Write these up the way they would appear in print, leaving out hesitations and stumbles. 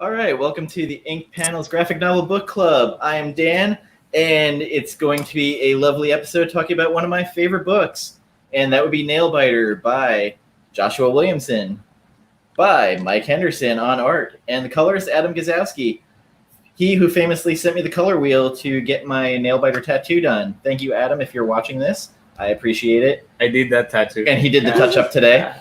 All right, welcome to the Ink Panels Graphic Novel Book Club. I am Dan, and it's going to be a lovely episode talking about one of my favorite books, and that would be Nailbiter by Joshua Williamson, by Mike Henderson on art, and the colorist Adam Guzowski, he who famously sent me the color wheel to get my Nailbiter tattoo done. Thank you, Adam, if you're watching this. I appreciate it. I did that tattoo. And he did the touch-up today.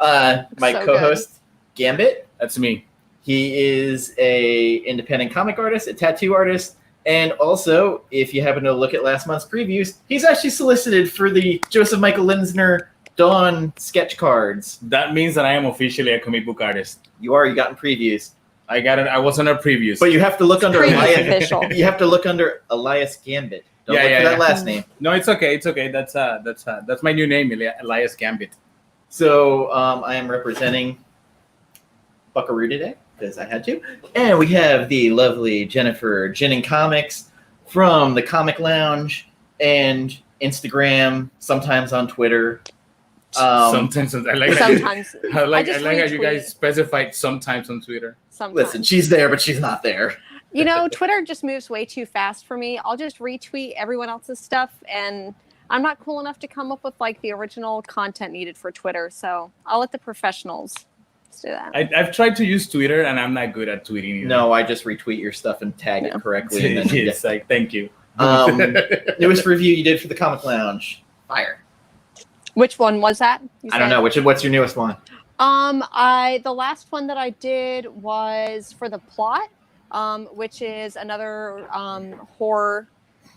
My co-host, Gambit. That's me. He is a independent comic artist, a tattoo artist, and also, if you happen to look at last month's previews, he's actually solicited for the Joseph Michael Linsner Dawn sketch cards. That means that I am officially a comic book artist. You are. You got in previews. I got it. I was on our previews. But you have to look under Elias. Official. You have to look under Elias Gambit. Don't look for that last name. No, it's okay. It's okay. That's my new name, Elias Gambit. So I am representing Buckaroo today, because I had to. And we have the lovely Jennifer Jennings Comics from the Comic Lounge and Instagram, sometimes on Twitter. Sometimes I like Sometimes. how you retweet. guys specified sometimes on Twitter. Sometimes. Listen, she's there, but she's not there. You know, Twitter just moves way too fast for me. I'll just retweet everyone else's stuff, and I'm not cool enough to come up with like the original content needed for Twitter. So I'll let the professionals do that. I've tried to use Twitter, and I'm not good at tweeting either. No, I just retweet your stuff and tag it correctly. And then It's like, thank you. Newest review you did for the Comic Lounge. Fire. Which one was that? I don't know. What's your newest one? The last one that I did was for The Plot, which is another horror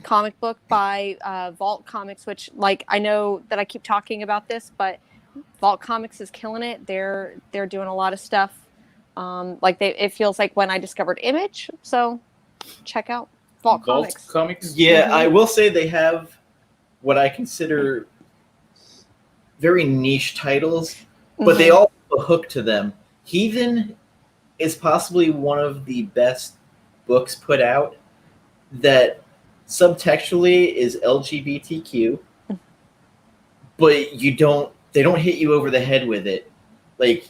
comic book by Vault Comics, which, like, I know that I keep talking about this, but Vault Comics is killing it. They're doing a lot of stuff. It feels like when I discovered Image. So check out Vault Comics. Yeah, I will say they have what I consider very niche titles, but they all have a hook to them. Heathen is possibly one of the best books put out that subtextually is LGBTQ, but they don't hit you over the head with it. Like,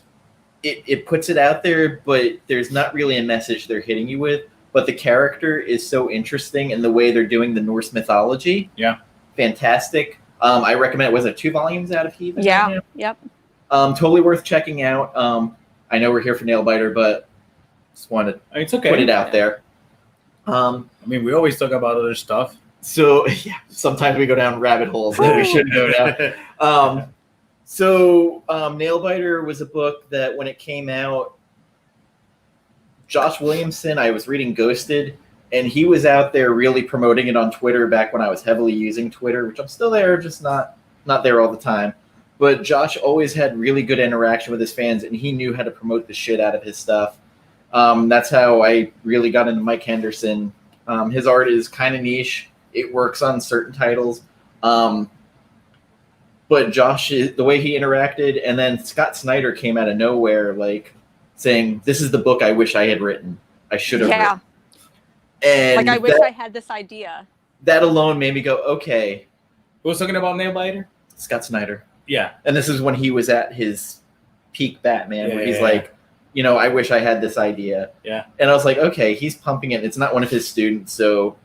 it puts it out there, but there's not really a message they're hitting you with. But the character is so interesting, and the way they're doing the Norse mythology. Yeah. Fantastic. I recommend it. Was it 2 volumes out of Heathen? Yeah. Right now? Yep. Totally worth checking out. I know we're here for Nailbiter, but just wanted to put it out there. I mean, we always talk about other stuff. So, yeah, sometimes we go down rabbit holes that we shouldn't go down. Nailbiter was a book that when it came out, Josh Williamson, I was reading Ghosted, and he was out there really promoting it on Twitter back when I was heavily using Twitter, which I'm still there, just not there all the time. But Josh always had really good interaction with his fans, and he knew how to promote the shit out of his stuff. That's how I really got into Mike Henderson. His art is kind of niche. It works on certain titles. But Josh, the way he interacted, and then Scott Snyder came out of nowhere, like, saying, "This is the book I wish I had written. I should have written." And I wish I had this idea. That alone made me go, okay. Who was talking about Nailbiter? Scott Snyder. Yeah. And this is when he was at his peak Batman, where he's like, I wish I had this idea. Yeah. And I was like, okay, he's pumping it. It's not one of his students, so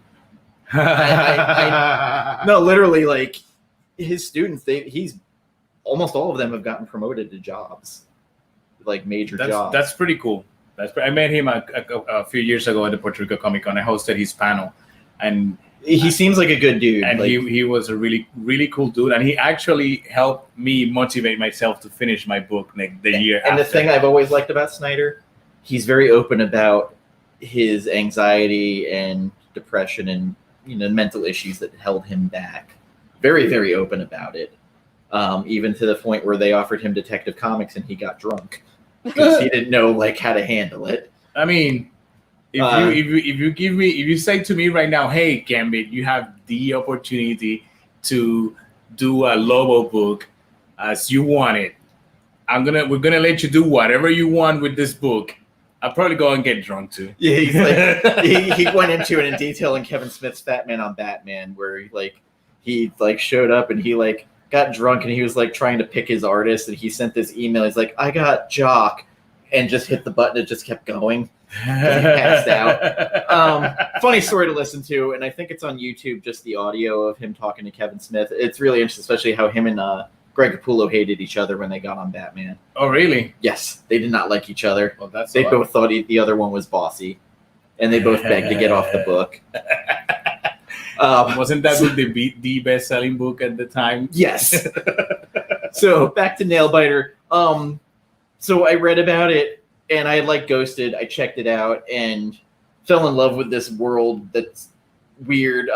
no, literally, like, his students, he's almost all of them have gotten promoted to jobs, like major jobs. That's pretty cool. I met him a few years ago at the Puerto Rico Comic Con. I hosted his panel, and he seems like a good dude. And he was a really, really cool dude, and he actually helped me motivate myself to finish my book the year after. And the thing I've always liked about Snyder, he's very open about his anxiety and depression and mental issues that held him back. Very, very open about it. Even to the point where they offered him Detective Comics and he got drunk because he didn't know how to handle it. I mean, if you say to me right now, hey Gambit, you have the opportunity to do a Lobo book as you want it. We're gonna let you do whatever you want with this book. I'll probably go and get drunk too. Yeah, he's like he went into it in detail in Kevin Smith's Fat Man on Batman, where he showed up and he got drunk and he was trying to pick his artist, and he sent this email. He's like, I got Jock. and just hit the button. It just kept going. He passed out. Funny story to listen to, and I think it's on YouTube, just the audio of him talking to Kevin Smith. It's really interesting, especially how him and Greg Capullo hated each other when they got on Batman. Oh, really? Yes, they did not like each other. Well, that's they both thought the other one was bossy, and they both begged to get off the book. Wasn't that book the best-selling book at the time? Yes. So back to Nailbiter. So I read about it, and I like Ghosted. I checked it out and fell in love with this world that's weird.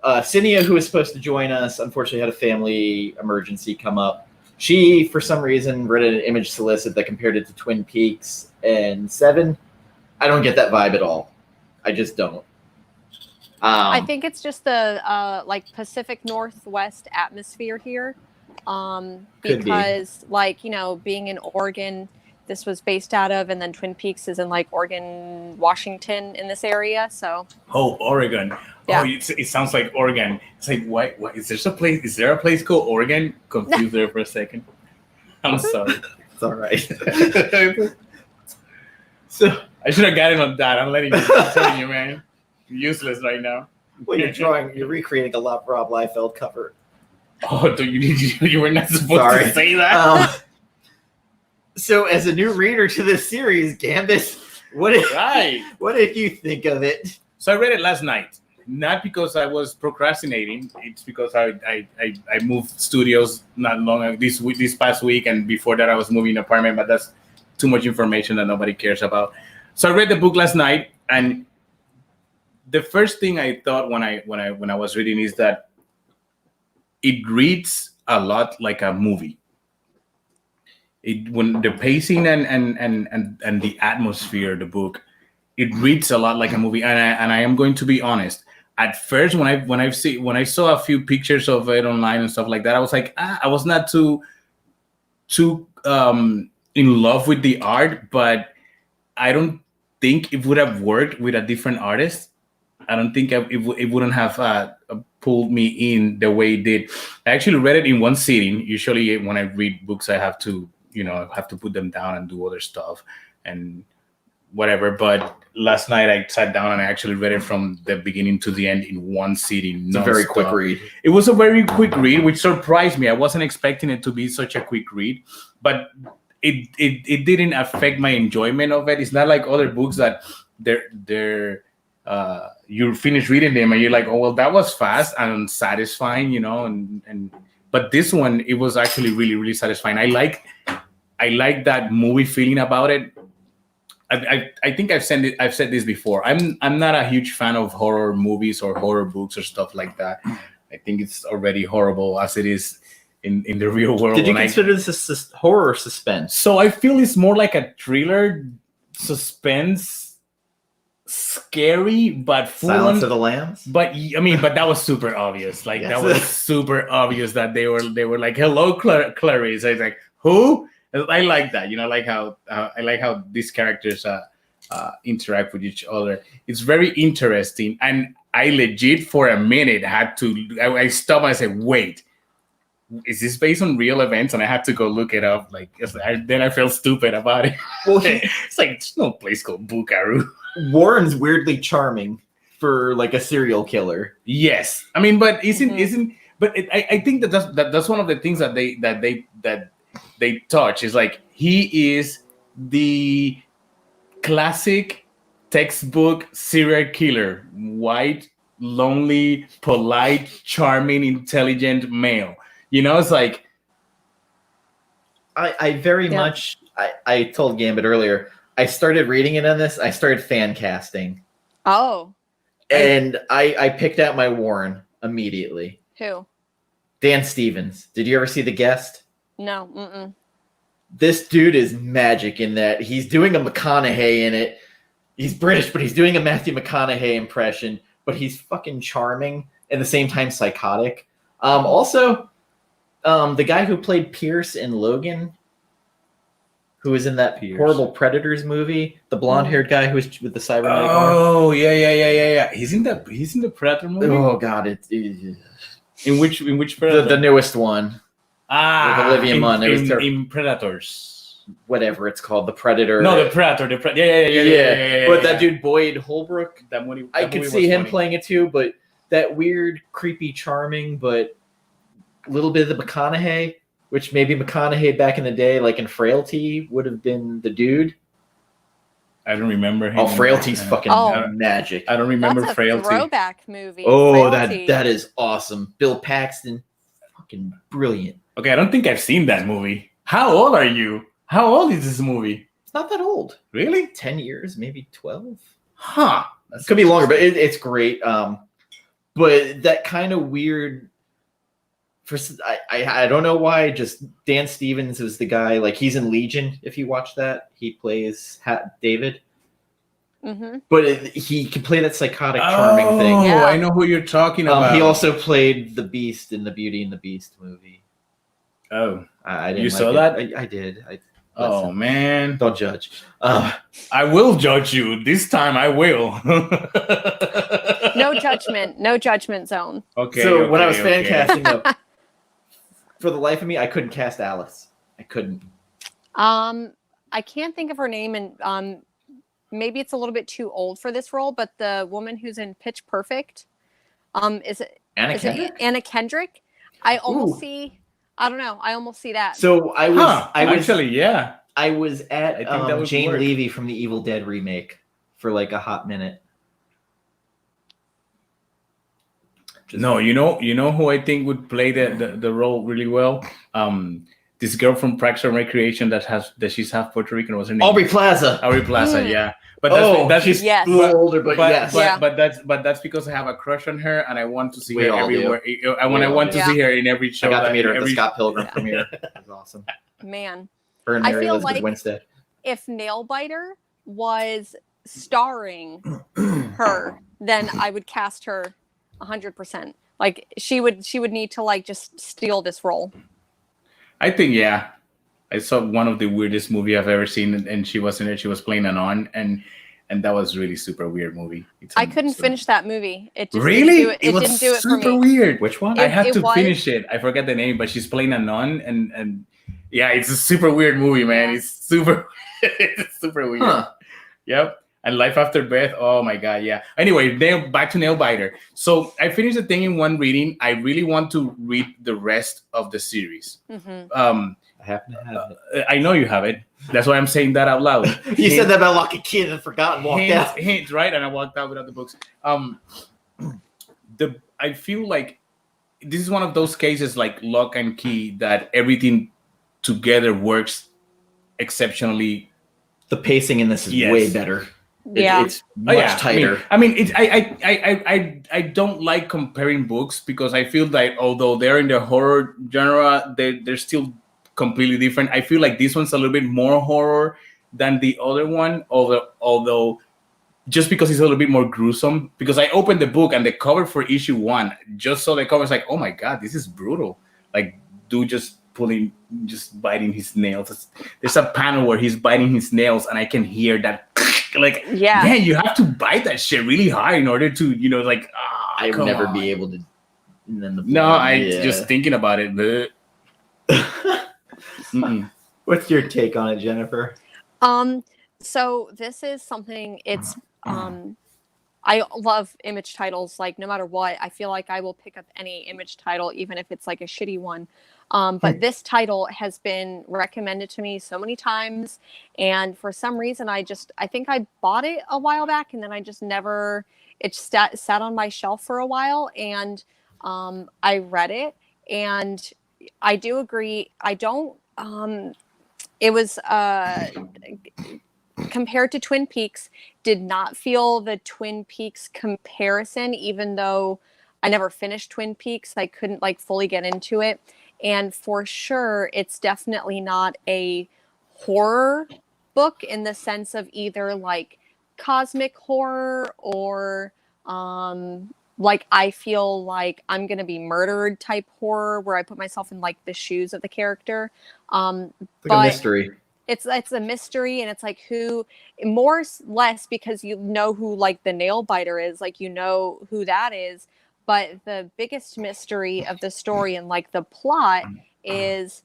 Cidnya, who was supposed to join us, unfortunately had a family emergency come up. She, for some reason, read an image solicit that compared it to Twin Peaks and Seven. I don't get that vibe at all. I just don't. I think it's just the like Pacific Northwest atmosphere here. Because like, you know, being in Oregon, this was based out of, and then Twin Peaks is in like Oregon, Washington in this area. So Oregon. Yeah. Oh, it sounds like Oregon. It's like what is there a place called Oregon? Confused there for a second. I'm sorry. It's all right. So I should have gotten on that. I'm telling you, man. Useless right now. Well, you're recreating a Rob Liefeld cover. Oh, you were not supposed to say that. So, as a new reader to this series, Gambit, what did you think of it? So I read it last night, not because I was procrastinating. It's because I moved studios not long ago, this past week, and before that I was moving an apartment. But that's too much information that nobody cares about. So I read the book last night, and the first thing I thought when I was reading is that it reads a lot like a movie. When the pacing and the atmosphere of the book, it reads a lot like a movie. And I am going to be honest. At first, when I saw a few pictures of it online and stuff like that, I was like, I was not too in love with the art, but I don't think it would have worked with a different artist. I don't think it wouldn't have pulled me in the way it did. I actually read it in one sitting. Usually when I read books, I have to put them down and do other stuff and whatever. But last night I sat down and I actually read it from the beginning to the end in one sitting. It's a very quick read. It was a very quick read, which surprised me. I wasn't expecting it to be such a quick read, but it didn't affect my enjoyment of it. It's not like other books that they're you finish reading them and you're like, oh well, that was fast and satisfying, and but this one, it was actually really, really satisfying. I like that movie feeling about it. I think I've said this before. I'm not a huge fan of horror movies or horror books or stuff like that. I think it's already horrible as it is in the real world. Did you consider this a horror or suspense? So I feel it's more like a thriller, suspense, scary, but full Silence of the Lambs. But but that was super obvious. Like that was super obvious that they were like, "Hello, Clarice." I was like, "Who?" I like that. Like how I like how these characters interact with each other. It's very interesting, and I legit for a minute had to. I stopped and I said, "Wait, is this based on real events?" And I had to go look it up. Then I felt stupid about it. Well, it's like there's no place called Buckaroo. Warren's weirdly charming for like a serial killer. Yes, but I think that's one of the things that they touch is like he is the classic textbook serial killer, white, lonely, polite, charming, intelligent male. It's like I very much. I told Gambit earlier. I started reading it on this. I started fan casting. Oh. And I picked out my Warren immediately. Who? Dan Stevens. Did you ever see The Guest? No. Mm-mm. This dude is magic in that he's doing a McConaughey in it. He's British, but he's doing a Matthew McConaughey impression. But he's fucking charming and at the same time psychotic. Also, the guy who played Pierce in Logan, who was in that horrible Predators movie, the blonde-haired guy who was with the cybernetic arm. Oh, yeah. He's in the Predator movie. Oh God, in which Predator? The newest one. With Olivia Munn. It was in Predators. whatever it's called, the Predator. No, the Predator. Yeah. But that dude Boyd Holbrook, that movie. I could see him playing it too. But that weird, creepy, charming, but a little bit of the McConaughey, which maybe McConaughey back in the day, like in Frailty, would have been the dude. I don't remember him. Oh, Frailty's fucking magic. I don't remember That's a Frailty. throwback movie. Oh, Frailty. that is awesome. Bill Paxton, fucking brilliant. Okay, I don't think I've seen that movie. How old are you? How old is this movie? It's not that old. Really? 10 years, maybe 12. Huh. It could be longer, but it's great. But that kind of weird. I don't know why. Just Dan Stevens is the guy. Like he's in Legion. If you watch that, he plays David. Mm-hmm. But he can play that psychotic, charming thing. Oh, Yeah. I know who you're talking about. He also played the Beast in the Beauty and the Beast movie. Oh, I didn't. You like saw it. that? I did. Oh man! Don't judge. I will judge you this time. I will. No judgment. No judgment zone. Okay. So when I was fan okay. casting, though, for the life of me, I couldn't cast Alice. I couldn't. I can't think of her name, and maybe it's a little bit too old for this role. But the woman who's in Pitch Perfect, is it Anna Kendrick? Anna Kendrick? I almost see. I don't know. I almost see that. So I was. Actually, yeah. I was at I think that would Jane work. Levy from the Evil Dead remake for like a hot minute. No, you know who I think would play the role really well. This girl from Parks and Recreation that she's half Puerto Rican. What's her name? Aubrey Plaza. Aubrey Plaza, yeah. But that's she's Yes. a little older, but yes. But that's because I have a crush on her and I want to see We her all do. everywhere. I want to see her in every show. I got to meet her at the every- Scott Pilgrim premiere. It was awesome. Man, Her and I Mary feel Elizabeth like- Winstead. if Nailbiter was starring her, then I would cast her 100%. Like she would need to like just steal this role. I think I saw one of the weirdest movie I've ever seen, and she was in it. She was playing Anon, and that was really super weird movie. I couldn't finish that movie. It just Really? It was didn't do it for super me. weird. Which one? I had It to was- finish it. I forget the name, but she's playing Anon, and yeah, it's a super weird movie, man. Yeah. It's super, it's super weird. Huh. Yep. And Life After Death. Oh my god, yeah. Anyway, back to Nailbiter. So I finished the thing in one reading. I really want to read the rest of the series. Mhm. I happen to have it. I know you have it. That's why I'm saying that out loud. You said that about Lucky Kid and forgot and walked out. Hint, right? And I walked out without the books. I feel like this is one of those cases like Lock and Key that everything together works exceptionally. The pacing in this is Yes. way better. Yeah. It's much tighter. I mean, I don't like comparing books because I feel that although they're in the horror genre, they're still completely different. I feel like this one's a little bit more horror than the other one, although just because it's a little bit more gruesome. Because I opened the book and the cover for issue 1, just saw the cover, it's like, oh my god, this is brutal. Like, dude just biting his nails. There's a panel where he's biting his nails, and I can hear that. Like, Yeah. man, you have to bite that shit really hard in order to, like, I would come never on. be able to. And then the Just thinking about it. What's your take on it, Jennifer? So this is something it's I love image titles, like no matter what. I feel like I will pick up any image title, even if it's like a shitty one. But this title has been recommended to me so many times, and for some reason I think I bought it a while back, and then I just never. It sat on my shelf for a while, and I read it, and I do agree. I don't. It was compared to Twin Peaks, did not feel the Twin Peaks comparison, even though I never finished Twin Peaks. I couldn't like fully get into it. And for sure, it's definitely not a horror book in the sense of either like cosmic horror or like I feel like I'm going to be murdered type horror where I put myself in like the shoes of the character. Like But- a mystery. It's a mystery, and it's like who more less because you know who like the Nailbiter is, like you know who that is, but the biggest mystery of the story and like the plot is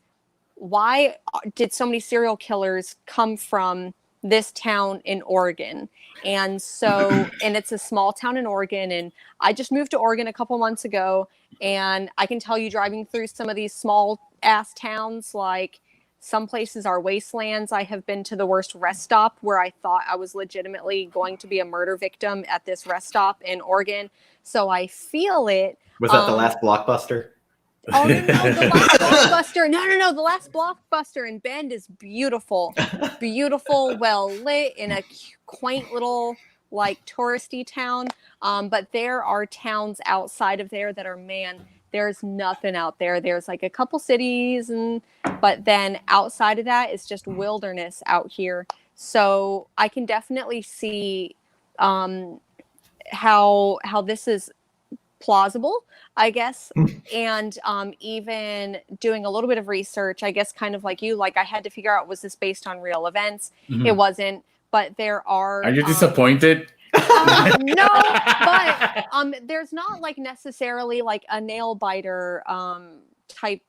why did so many serial killers come from this town in Oregon? And so, and it's a small town in Oregon, and I just moved to Oregon a couple months ago, and I can tell you, driving through some of these small ass towns, like some places are wastelands. I have been to the worst rest stop where I thought I was legitimately going to be a murder victim at this rest stop in Oregon. So I feel it. Was that the last Blockbuster? Oh, no, the last Blockbuster. No. The last Blockbuster in Bend is beautiful. Beautiful, well lit, in a quaint little, like, touristy town. But there are towns outside of there that are, man, there's nothing out there. There's like a couple cities, but then outside of that, it's just wilderness out here. So I can definitely see how this is plausible, I guess. And even doing a little bit of research, I guess, kind of like you, like I had to figure out, was this based on real events? Mm-hmm. It wasn't, but there are. Are you disappointed? No, but there's not like necessarily like a Nailbiter type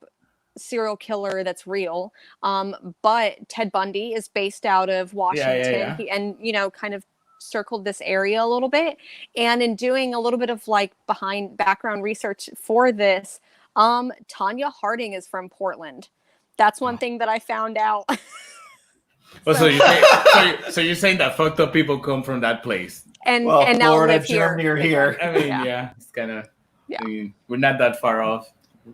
serial killer that's real. But Ted Bundy is based out of Washington. Yeah. And, you know, kind of circled this area a little bit. And in doing a little bit of like background research for this, Tanya Harding is from Portland. That's one thing that I found out. Well, so you're saying that fucked up people come from that place, and now Florida, live Germany here. Are here. I mean, yeah, it's kind of. Yeah. I mean, we're not that far off.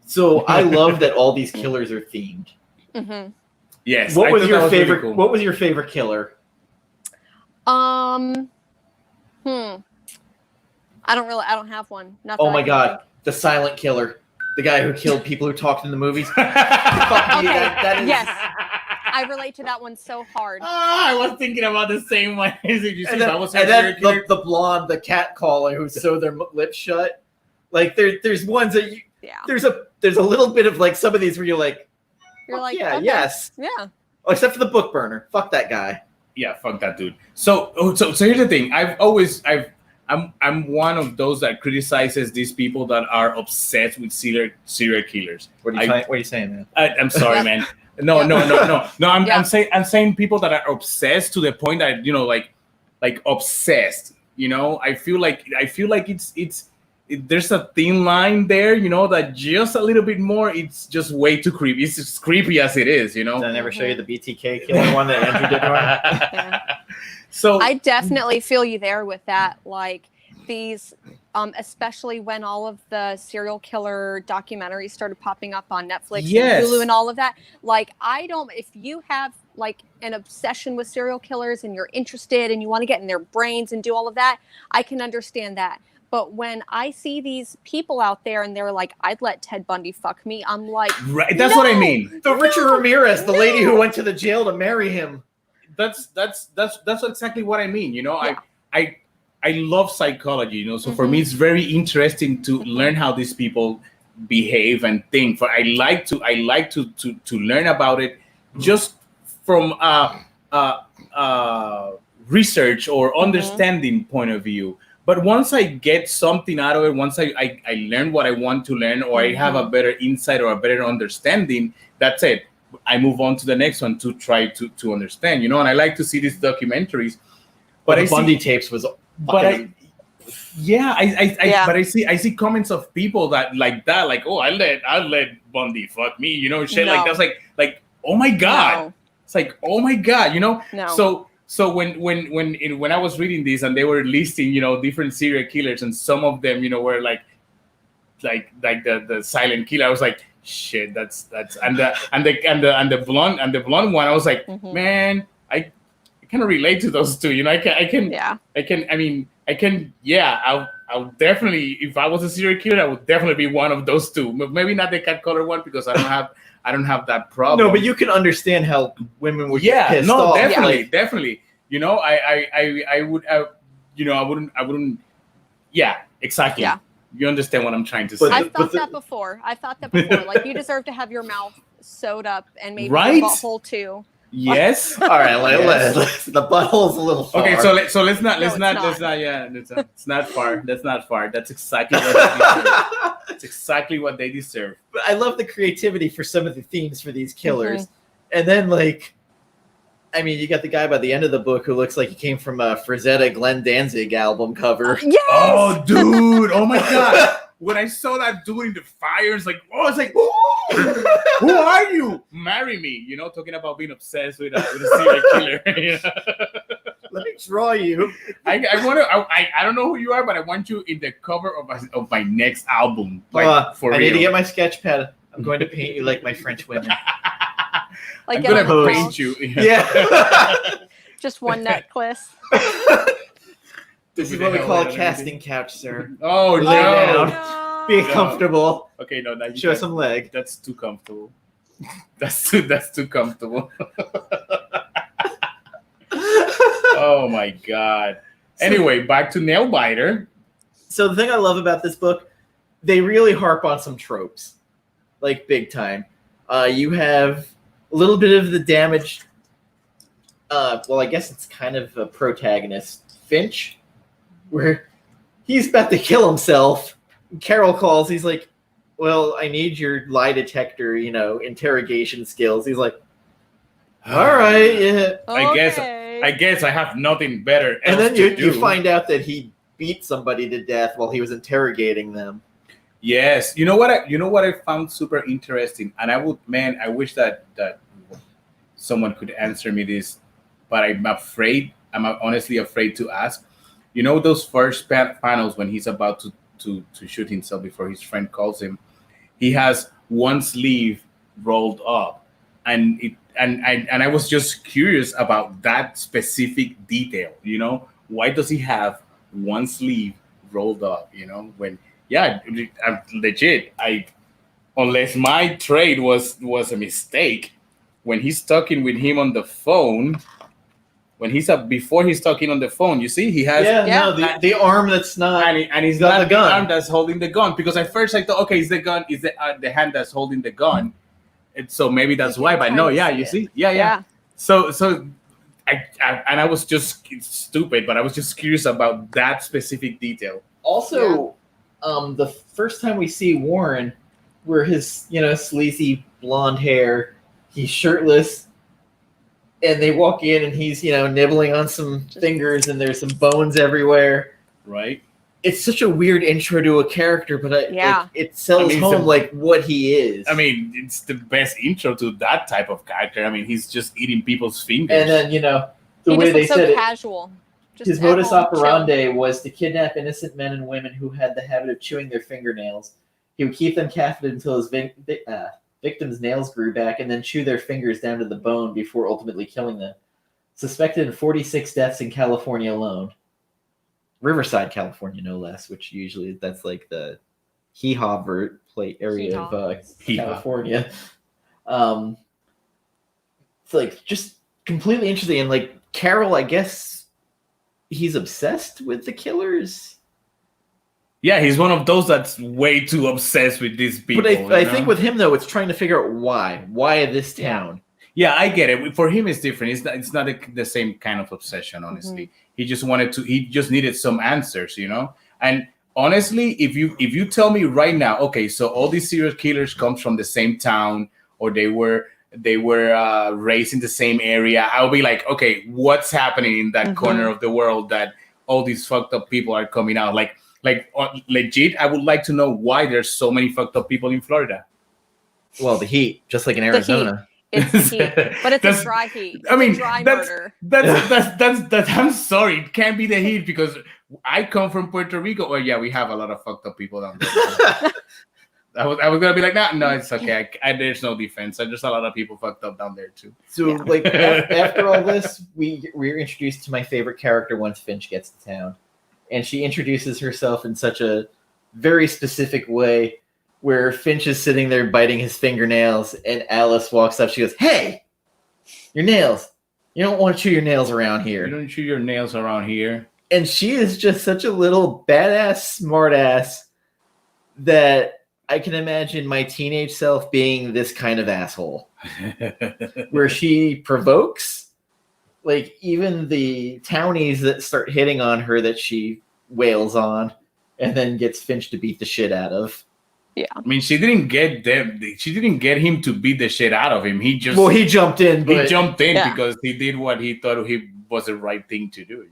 So I love that all these killers are themed. Mm-hmm. Yes. What was your favorite? Really cool. What was your favorite killer? I don't have one. Nothing. Oh my god, the silent killer, the guy who killed people who talked in the movies. Fuck me, that is. Yes. I relate to that one so hard. I was thinking about the same one. And then the blonde, the cat caller who sewed their lips shut. Like there's ones that there's a little bit of like some of these where you're like, okay. yes. Yeah. Oh, except for the book burner. Fuck that guy. Yeah, fuck that dude. So here's the thing. I'm one of those that criticizes these people that are obsessed with serial killers. What are you saying, man? I'm sorry, man. No. I'm saying people that are obsessed to the point that, you know, like obsessed. You know, I feel like there's a thin line there. You know, that just a little bit more, it's just way too creepy. It's as creepy as it is. You know. Did I never show you the BTK killer one that Andrew did? Yeah. So I definitely feel you there with that. Like these, especially when all of the serial killer documentaries started popping up on Netflix and Hulu and all of that. Like, if you have like an obsession with serial killers and you're interested and you want to get in their brains and do all of that, I can understand that. But when I see these people out there and they're like, I'd let Ted Bundy fuck me, I'm like, right. That's what I mean. The Richard Ramirez, the lady who went to the jail to marry him. That's exactly what I mean. You know, yeah. I love psychology, you know, so for me it's very interesting to learn how these people behave and think. For I like to learn about it just from research or understanding point of view. But once I get something out of it, once I learn what I want to learn, or I have a better insight or a better understanding, that's it. I move on to the next one to try to understand, you know. And I like to see these documentaries. But the Bundy tapes was. But I see comments of people that like, oh, I let Bundy fuck me, you know, shit like that's like oh my god, it's like oh my god, you know. So when I was reading this and they were listing, you know, different serial killers, and some of them, you know, were like the silent killer, I was like, shit, that's and the blonde one, I was like, man, I kind of relate to those two, you know. I'll definitely, if I was a serial killer, I would definitely be one of those two. Maybe not the cat color one, because I don't have that problem. No, but you can understand how women would get pissed off. Definitely. You know, I wouldn't. Yeah, exactly. Yeah. You understand what I'm trying to say. I've thought that before. Like, you deserve to have your mouth sewed up and maybe your butthole too. Yes. All right. The butthole's a little far. Okay. So let's not. Yeah. It's not far. That's exactly what. It's exactly what they deserve. But I love the creativity for some of the themes for these killers. And then, like, I mean, you got the guy by the end of the book who looks like he came from a Frazetta Glenn Danzig album cover. Yes! Oh, dude. Oh, my God. When I saw that dude in the fire, it's like, oh, it's like, who are you? Marry me. You know, talking about being obsessed with a serial killer. You know? Let me draw you. I want to. I don't know who you are, but I want you in the cover of my next album. Like, for I real. need to get my sketch pad. I'm going to paint you like my French women. Like, I'm get gonna on the paint wall. you. Yeah. Just one necklace. This is what we call a casting couch, sir. Oh Lay down. no! Be No. comfortable. Okay, no, now you Show can't- some leg. That's too comfortable. That's too comfortable. Oh my God. Anyway, back to Nailbiter. So the thing I love about this book, they really harp on some tropes, like big time. You have a little bit of the damaged. Well, I guess it's kind of a protagonist, Finch, where he's about to kill himself. Carol calls. He's like, "Well, I need your lie detector, interrogation skills." He's like, "All right, yeah." I guess I have nothing better And else then to do. you find out that he beat somebody to death while he was interrogating them. Yes, you know what I found super interesting, and I wish that someone could answer me this, but I'm afraid. I'm honestly afraid to ask. You know those first panels when he's about to shoot himself before his friend calls him. He has one sleeve rolled up, and I was just curious about that specific detail. You know, why does he have one sleeve rolled up? You know, when. Yeah, I'm legit. Unless my trade was a mistake, when he's talking with him on the phone, before he's talking on the phone, you see he has the arm that's not and he's got not the gun. arm that's holding the gun, because at first I thought, okay, it's the gun, is the hand that's holding the gun, and so maybe that's why. But no, yeah, you see, yeah. So I was just stupid, but I was just curious about that specific detail. Also. The first time we see Warren, where his, sleazy blonde hair, he's shirtless, and they walk in and he's, nibbling on some fingers and there's some bones everywhere. Right. It's such a weird intro to a character, but it sells home what he is. I mean, it's the best intro to that type of character. I mean, he's just eating people's fingers. And then, the he way just they looks said so it. casual. Just His at modus home, operandi was to kidnap innocent men and women who had the habit of chewing their fingernails. He would keep them captive until his victims' nails grew back and then chew their fingers down to the bone before ultimately killing them. Suspected in 46 deaths in California alone. Riverside, California, no less, which usually that's like the hee-haw area of California. It's like just completely interesting. And like Carol, I guess he's obsessed with the killers. Yeah, he's one of those that's way too obsessed with these people. But I think with him though, it's trying to figure out why. Why this town? Yeah, I get it. For him, it's different. It's not the same kind of obsession. Honestly, he just needed some answers, And honestly, if you tell me right now, okay, so all these serial killers come from the same town, or they were raised in the same area, I'll be like, okay, what's happening in that corner of the world that all these fucked up people are coming out? Like legit, I would like to know why there's so many fucked up people in Florida. Well, the heat, just like in Arizona. It's heat, but it's a dry heat. I mean, dry that's murder. That's. I'm sorry, it can't be the heat because I come from Puerto Rico. Well, yeah, we have a lot of fucked up people down there. I was gonna be like, no, it's okay. There's no defense. There's a lot of people fucked up down there too. So, like after all this, we're introduced to my favorite character once Finch gets to town, and she introduces herself in such a very specific way, where Finch is sitting there biting his fingernails, and Alice walks up. She goes, "Hey, your nails! You don't want to chew your nails around here. You don't chew your nails around here." And she is just such a little badass, smartass that I can imagine my teenage self being this kind of asshole, where she provokes, like, even the townies that start hitting on her that she wails on, and then gets Finch to beat the shit out of. Yeah. I mean, she didn't get them. She didn't get him to beat the shit out of him. He just he jumped in. But he jumped in Yeah. because he did what he thought he was the right thing to do.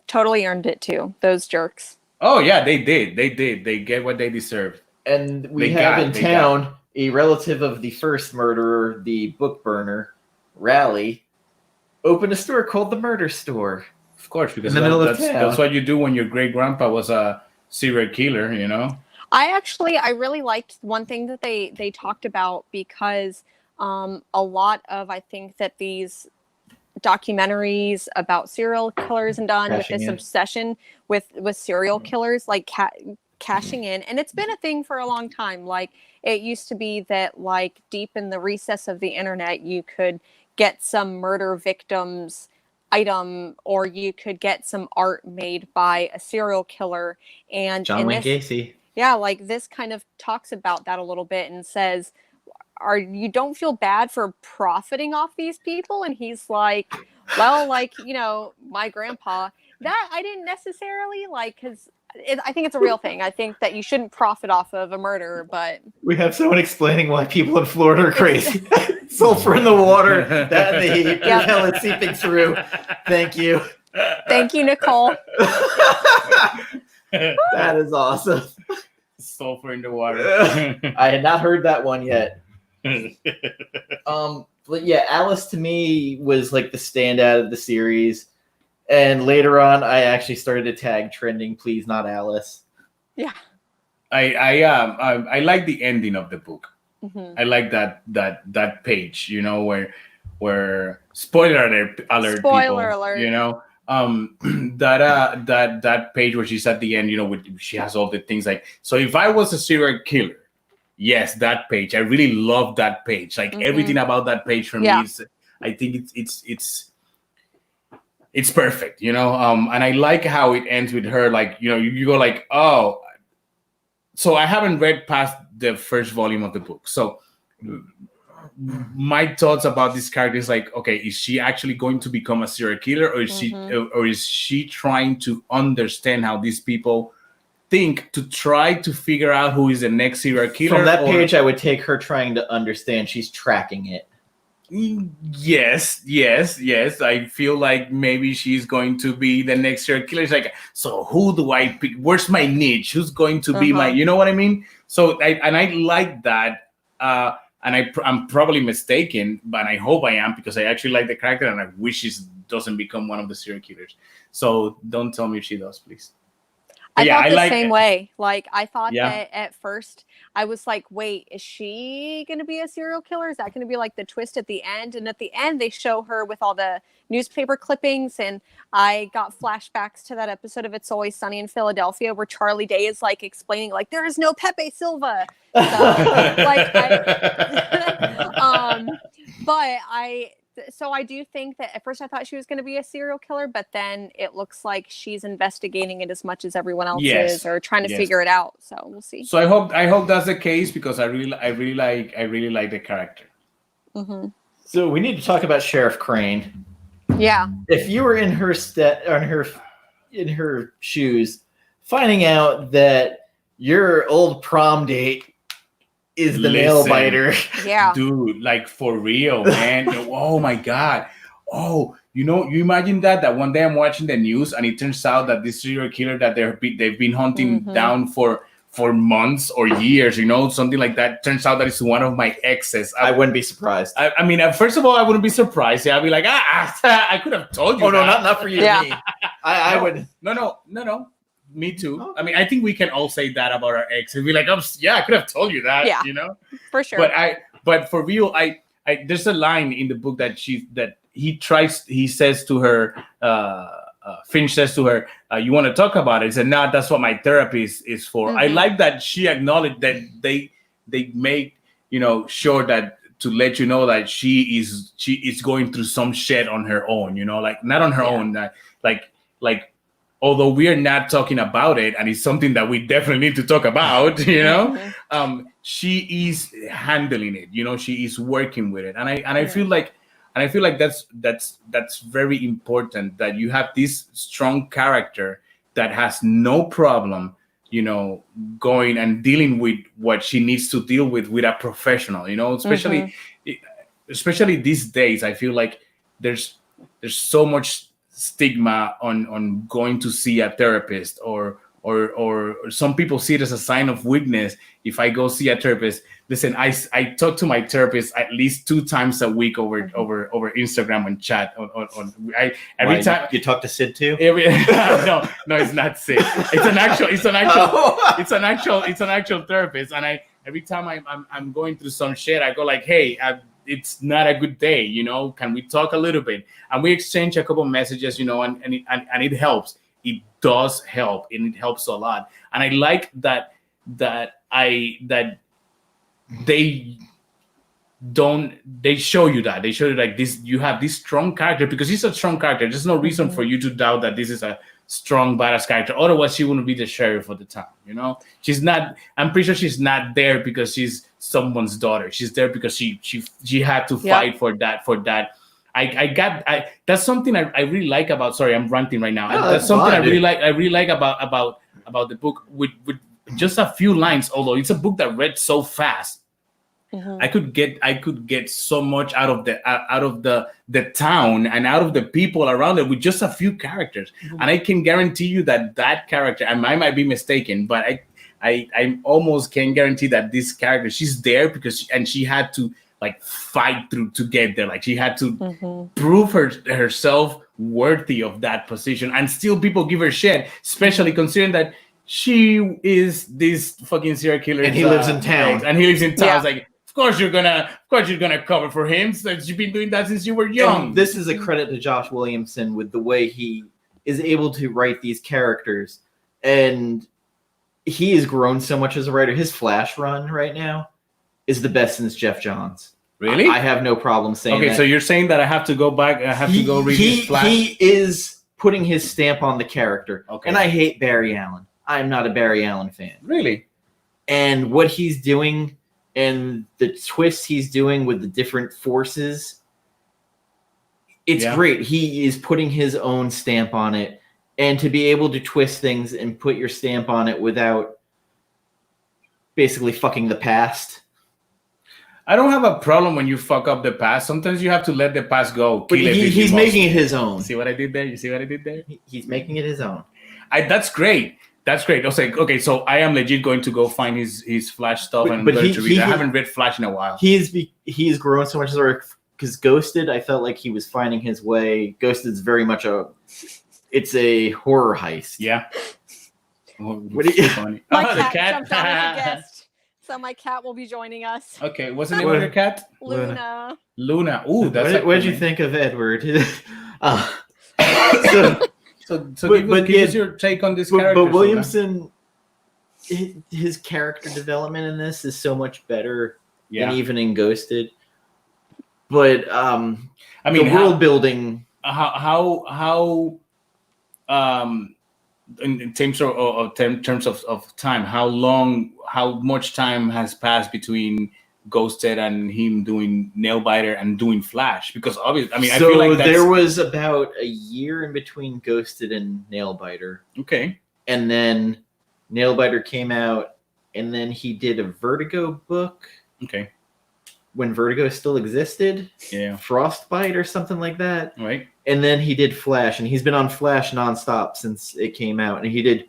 Totally earned it too. Those jerks. Oh yeah, they did. They did. They get what they deserve. And we They have got in it, they town a relative of the first murderer, the book burner, Raleigh, opened a store called the Murder Store. Of course, because In the middle of that's town. what you do when your great grandpa was a serial killer. I really liked one thing that they talked about, because a lot of, I think that these documentaries about serial killers and done with Cashing this in. obsession with serial killers, like cashing in, and it's been a thing for a long time. Like, it used to be that, like, deep in the recess of the internet, you could get some murder victims item, or you could get some art made by a serial killer. And John in Wayne this, Gacy. yeah, like, this kind of talks about that a little bit and says, you don't feel bad for profiting off these people? And he's like, well, like, my grandpa, that I didn't necessarily like, because I think it's a real thing. I think that you shouldn't profit off of a murder, but We have someone explaining why people in Florida are crazy. Sulfur in the water, that and the heat, Yep. propellant seeping through. Thank you. thank you, Nicole. That is awesome. Sulfur in the water. I had not heard that one yet. But yeah, Alice to me was like the standout of the series. And later on, I actually started to tag trending, please not Alice. Yeah. I like the ending of the book. Mhm. I like that page, where spoiler alert, Spoiler people, alert. that page where she's at the end, she has all the things like, so if I was a serial killer, yes, that page, I really love that page. Like, everything about that page for me is, I think it's perfect, and I like how it ends with her, like, you go like, oh, so I haven't read past the first volume of the book. So my thoughts about this character is like, okay, is she actually going to become a serial killer, or is she trying to understand how these people think to try to figure out who is the next serial killer? From that page, I would take her trying to understand she's tracking it. Yes. I feel like maybe she's going to be the next serial killer. It's like, so who do I pick? Where's my niche? Who's going to be my? You know what I mean? So I like that. And I'm probably mistaken, but I hope I am, because I actually like the character and I wish she doesn't become one of the serial killers. So don't tell me if she does, please. I thought the same way. Like, I thought that at first I was like, wait, is she going to be a serial killer? Is that going to be like the twist at the end? And at the end, they show her with all the newspaper clippings. And I got flashbacks to that episode of It's Always Sunny in Philadelphia where Charlie Day is like explaining, like, there is no Pepe Silva. So, like, So I do think that at first I thought she was going to be a serial killer, but then it looks like she's investigating it as much as everyone else is, or trying to figure it out. So we'll see. So I hope that's the case, because I really like the character. Mm-hmm. So we need to talk about Sheriff Crane. Yeah. If you were in her in her shoes, finding out that your old prom date is the Nailbiter. Yeah. Dude, like, for real, man. Oh my God. Oh, you imagine that one day I'm watching the news and it turns out that this serial killer that they've been hunting down for months or years, something like that, turns out that it's one of my exes. I wouldn't be surprised. I mean, first of all, I wouldn't be surprised. Yeah, I'd be like, I could have told you. Oh, no, that. not for you. Yeah. Me. I would. No. Me too. Okay. I mean, I think we can all say that about our ex. We'd be like, I could have told you that. Yeah, for sure. But for real, I there's a line in the book that he says to her, Finch says to her, you want to talk about it? He said, no, that's what my therapy is for. I like that she acknowledged that they make, sure that to let you know that she is going through some shit on her own, like, not on her own, like although we are not talking about it, and it's something that we definitely need to talk about, she is handling it, she is working with it. And I feel like that's very important, that you have this strong character that has no problem going and dealing with what she needs to deal with a professional, especially these days. I feel like there's so much stigma on going to see a therapist, or some people see it as a sign of weakness. If I go see a therapist, listen, I talk to my therapist at least 2 times a week over Instagram and chat. Every time you talk to Sid too. No, it's not Sid. It's an actual therapist. And every time I'm going through some shit, I go like, hey, it's not a good day. Can we talk a little bit? And we exchange a couple of messages, and it helps. It does help, and it helps a lot. And I like that they show you that. They show you like this, you have this strong character, because he's a strong character. There's no reason for you to doubt that this is a strong badass character. Otherwise she wouldn't be the sheriff of the town. She's not, I'm pretty sure she's not there because she's someone's daughter. She's there because she had to fight for that. That's something I really like about. Sorry, I'm ranting right now. That's something I really like. I really like about the book with just a few lines. Although it's a book that read so fast, I could get so much out of the town and out of the people around it with just a few characters. And I can guarantee you that character, and I might be mistaken, but I almost can guarantee that this character, she's there because she had to like fight through to get there. Like she had to prove herself worthy of that position, and still people give her shit, especially considering that she is this fucking serial killer, and he lives in town. It's like, of course you're gonna cover for him. So you've been doing that since you were young. And this is a credit to Josh Williamson with the way he is able to write these characters, and he has grown so much as a writer. His Flash run right now is the best since Jeff Johns. Really? I have no problem saying that. Okay, so you're saying that I have to go back, I have to go read his Flash? He is putting his stamp on the character. Okay. And I hate Barry Allen. I'm not a Barry Allen fan. Really? And what he's doing and the twists he's doing with the different forces, it's great. He is putting his own stamp on it. And to be able to twist things and put your stamp on it without basically fucking the past. I don't have a problem when you fuck up the past. Sometimes you have to let the past go. But he's making it his own. See what I did there? You see what I did there? He's making it his own. That's great. That's great. I was like, okay, so I am legit going to go find his Flash stuff, and I'm going to read it. I haven't read Flash in a while. He's grown so much because Ghosted, I felt like he was finding his way. Ghosted's very much it's a horror heist. Yeah. What do you? Funny. My cat jumped on as a guest, so my cat will be joining us. Okay, what's the name of your cat? Luna. Luna. Ooh, that's. What did you think of Edward? So give us your take on this character. But Williamson, his character development in this is so much better than even in Ghosted. But I mean, the world building. How in terms of time, how much time has passed between Ghosted and him doing Nailbiter and doing Flash? Because obviously, I mean, I feel like there was about a year in between Ghosted and Nailbiter. Okay. And then Nailbiter came out, and then he did a Vertigo book. Okay. When Vertigo still existed. Yeah. Frostbite or something like that. Right. And then he did Flash, and he's been on Flash nonstop since it came out. And he did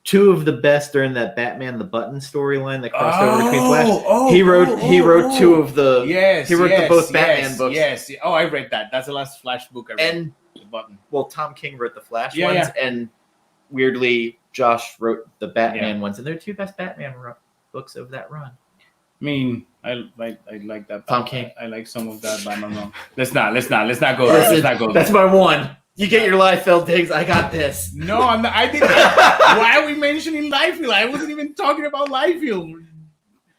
2 of the best during that Batman the Button storyline that crossed over between Flash. He wrote 2 of the both Batman books. Yes. Oh, I read that. That's the last Flash book I read. And the Button. Well, Tom King wrote the Flash ones, and weirdly, Josh wrote the Batman ones, and they're 2 best Batman books of that run. I mean, I like that. Tom King. I like some of that, but I don't know. Let's not go there. Let's not go there. That's my one. You get your Liefeld digs. I got this. No, I'm not. I didn't. Why are we mentioning Liefeld? I wasn't even talking about Liefeld.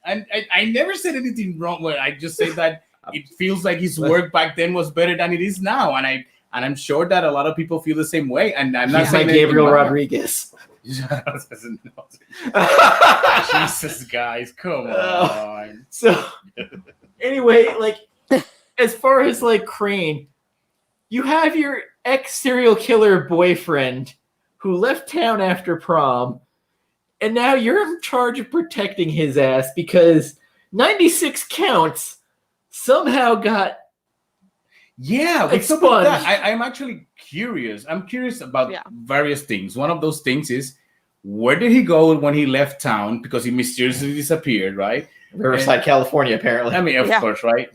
And I never said anything wrong. Well, I just said that it feels like his work back then was better than it is now, and I'm sure that a lot of people feel the same way. And I'm not saying like Gabriel Rodriguez. Jesus, guys, come on. So, anyway, like, as far as like Crane, you have your ex-serial killer boyfriend who left town after prom, and now you're in charge of protecting his ass because 96 counts somehow got what's up with that? I'm actually curious. I'm curious about various things. One of those things is, where did he go when he left town? Because he mysteriously disappeared, right? Riverside, California, apparently. I mean, of course, right?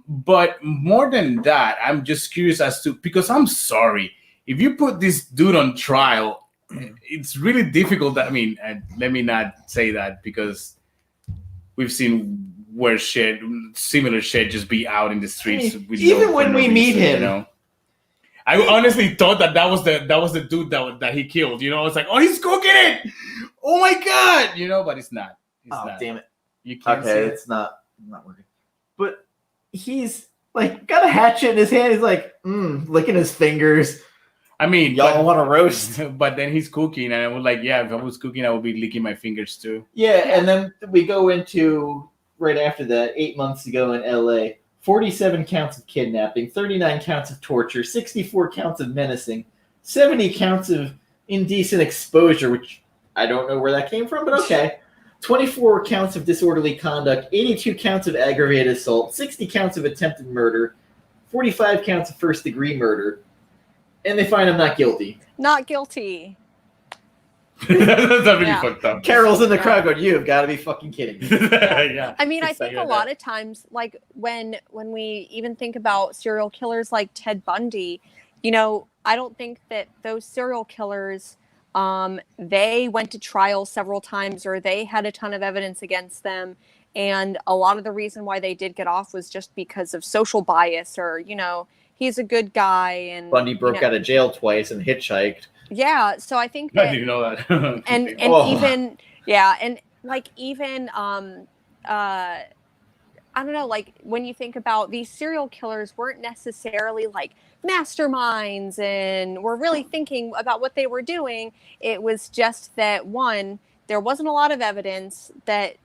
But more than that, I'm just curious as to, because I'm sorry, if you put this dude on trial, it's really difficult. Let me not say that, because we've seen where similar shit just be out in the streets. Even when we meet him, you know? I honestly thought that was the dude that he killed. You know, I was like, oh, he's cooking it. Oh my god, you know, but it's not. Damn it! You can't see it. It's not working. But he's like got a hatchet in his hand. He's like licking his fingers. I mean, y'all want to roast? But then he's cooking, and I was like, yeah, if I was cooking, I would be licking my fingers too. Yeah, and then we go into right after that, 8 months ago in L.A. 47 counts of kidnapping, 39 counts of torture, 64 counts of menacing, 70 counts of indecent exposure, which I don't know where that came from, but okay. 24 counts of disorderly conduct, 82 counts of aggravated assault, 60 counts of attempted murder, 45 counts of first-degree murder, and they find him not guilty. Not guilty. That's really fucked up. Carol's in the crowd going, "You have got to be fucking kidding me." I mean, I think a lot of times, like when we even think about serial killers like Ted Bundy, you know, I don't think that those serial killers, they went to trial several times, or they had a ton of evidence against them. And a lot of the reason why they did get off was just because of social bias, or, you know, he's a good guy. And Bundy broke out of jail twice and hitchhiked. Yeah, so I think that, I didn't know that. and even and like even I don't know, like when you think about these serial killers weren't necessarily like masterminds and were really thinking about what they were doing. It was just that, one, there wasn't a lot of evidence that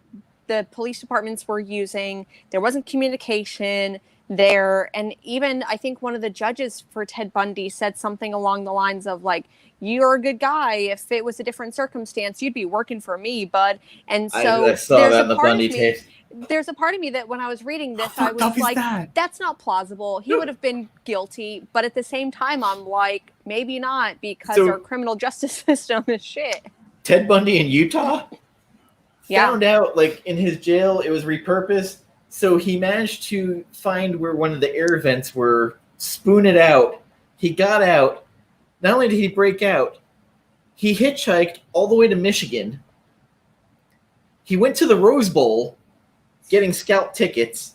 the police departments were using. There wasn't communication there. And even I think one of the judges for Ted Bundy said something along the lines of like, "You're a good guy. If it was a different circumstance, you'd be working for me, bud." And so I saw that in the Bundy tape. There's a part of me that when I was reading this, I was like, that's not plausible. He would have been guilty. But at the same time, I'm like, maybe not, because our criminal justice system is shit. Ted Bundy in Utah found out, like, in his jail, it was repurposed. So he managed to find where one of the air vents were, spoon it out. He got out. Not only did he break out, he hitchhiked all the way to Michigan. He went to the Rose Bowl, getting scout tickets.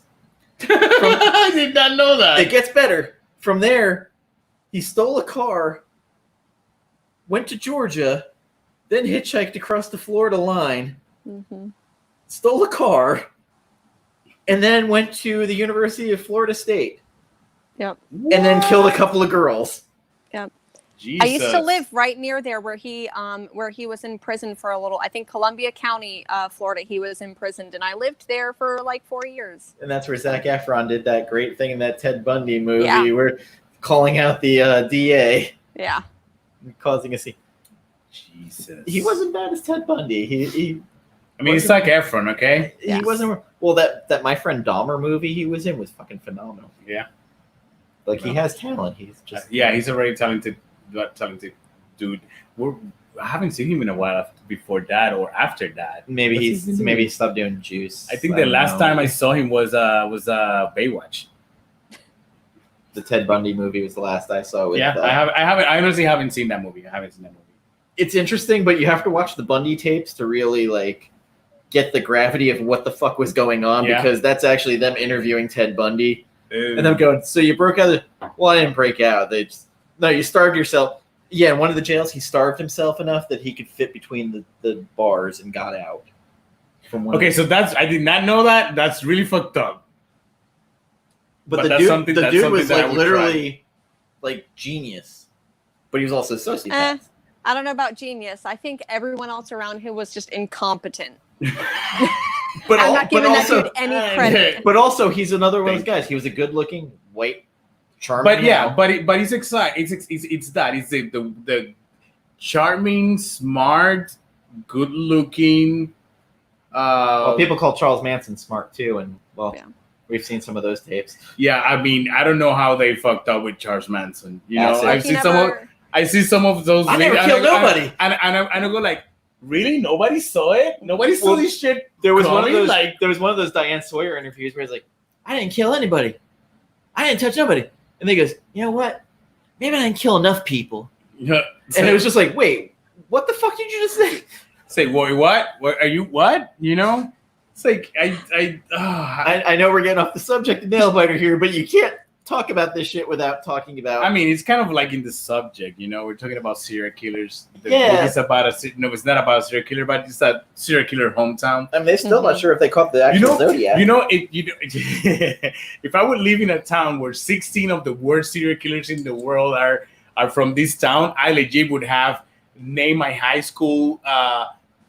I did not know that. It gets better. From there, he stole a car, went to Georgia, then hitchhiked across the Florida line, stole a car, and then went to the University of Florida State. Yep. And then killed a couple of girls. Yep. Jesus. I used to live right near there where he was in prison for a little, I think Columbia County, Florida, he was imprisoned, and I lived there for like 4 years. And that's where Zac Efron did that great thing in that Ted Bundy movie where calling out the DA. Yeah. Causing a scene. Jesus. He wasn't bad as Ted Bundy. He I mean, it's Zac Efron, okay? He wasn't. Well, that My Friend Dahmer movie he was in was fucking phenomenal. Yeah. Like, he has talent. He's just... he's a very talented dude. I haven't seen him in a while before that or after that. Maybe he stopped doing Juice. I think the last time I saw him was Baywatch. The Ted Bundy movie was the last I saw. I honestly haven't seen that movie. It's interesting, but you have to watch the Bundy tapes to really like get the gravity of what the fuck was going on, because that's actually them interviewing Ted Bundy and them going, "So you broke out?" Well, I didn't break out. No, you starved yourself. Yeah, in one of the jails, he starved himself enough that he could fit between the bars and got out. So I did not know that. That's really fucked up. But the dude was like literally like genius, but he was also a sociopath. I don't know about genius. I think everyone else around him was just incompetent. But I'm not giving that dude any credit. But also, he's another one of those guys. He was a good-looking, white, charming. But he's excited. It's the charming, smart, good-looking. Well, people call Charles Manson smart too, and Yeah. we've seen some of those tapes. Yeah, I mean, I don't know how they fucked up with Charles Manson. You know, Acid. I see some of those. I never killed nobody. And I go like, really? Nobody saw it? Nobody saw this shit. There was coming? There was one of those Diane Sawyer interviews where he's like, I didn't kill anybody. I didn't touch nobody. And they goes, you know what? Maybe I didn't kill enough people. Yeah. And it was just like, wait, what the fuck did you just say? Say, what? What are you? What? You know? It's like I know we're getting off the subject of Nailbiter here, but you can't talk about this shit without talking about. I mean, it's kind of like in the subject, you know. We're talking about serial killers. It's about it's not about a serial killer, but it's a serial killer hometown. I mean, they're still not sure if they caught the actual Zodiac. If I would live in a town where 16 of the worst serial killers in the world are from this town, I legit would have named my high school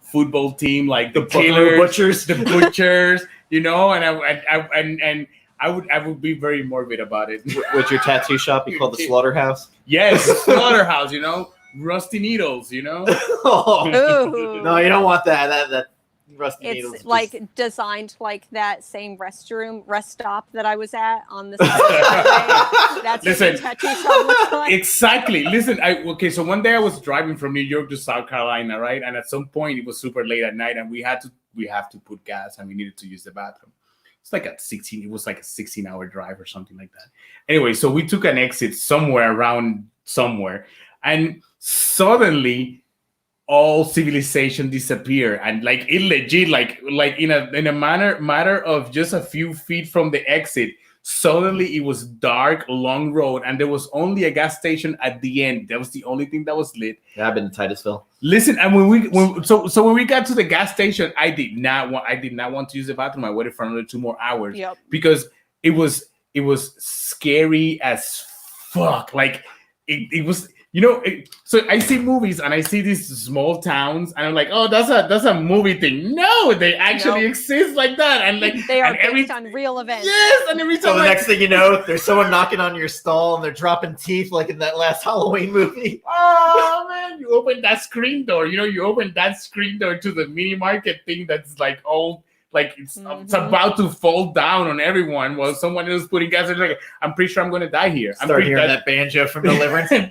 football team like the Buckaroo Butchers, the Butchers, you know, and I would be very morbid about it. Would your tattoo shop be called the Slaughterhouse? Yes, Slaughterhouse, you know, Rusty Needles, you know. Ooh. No, you don't want that. That Rusty Needles. It's like designed like that same rest stop that I was at on the highway. That's what the tattoo shop looks like. Exactly. Listen, so one day I was driving from New York to South Carolina, right? And at some point it was super late at night, and we have to put gas, and we needed to use the bathroom. It's like it was like a 16-hour drive or something like that. Anyway, so we took an exit somewhere, and suddenly all civilization disappeared, and like it legit, like in a matter of just a few feet from the exit, suddenly it was dark, long road, and there was only a gas station at the end. That was the only thing that was lit. Yeah, I've been to Titusville. Listen, and when we got to the gas station, I did not want to use the bathroom. I waited for another 2 more hours because it was scary as fuck. Like it was. You know, so I see movies and I see these small towns and I'm like, oh, that's a movie thing. No, they actually exist like that, and like they are based on real events. Yes, and every time. So the next thing you know, there's someone knocking on your stall and they're dropping teeth like in that last Halloween movie. Oh man, you open that screen door. You know, you open that screen door to the mini market thing that's like old. Like it's about to fall down on everyone while someone else putting gas in. Like, I'm pretty sure I'm going to die here. Start hearing that banjo from Deliverance. Come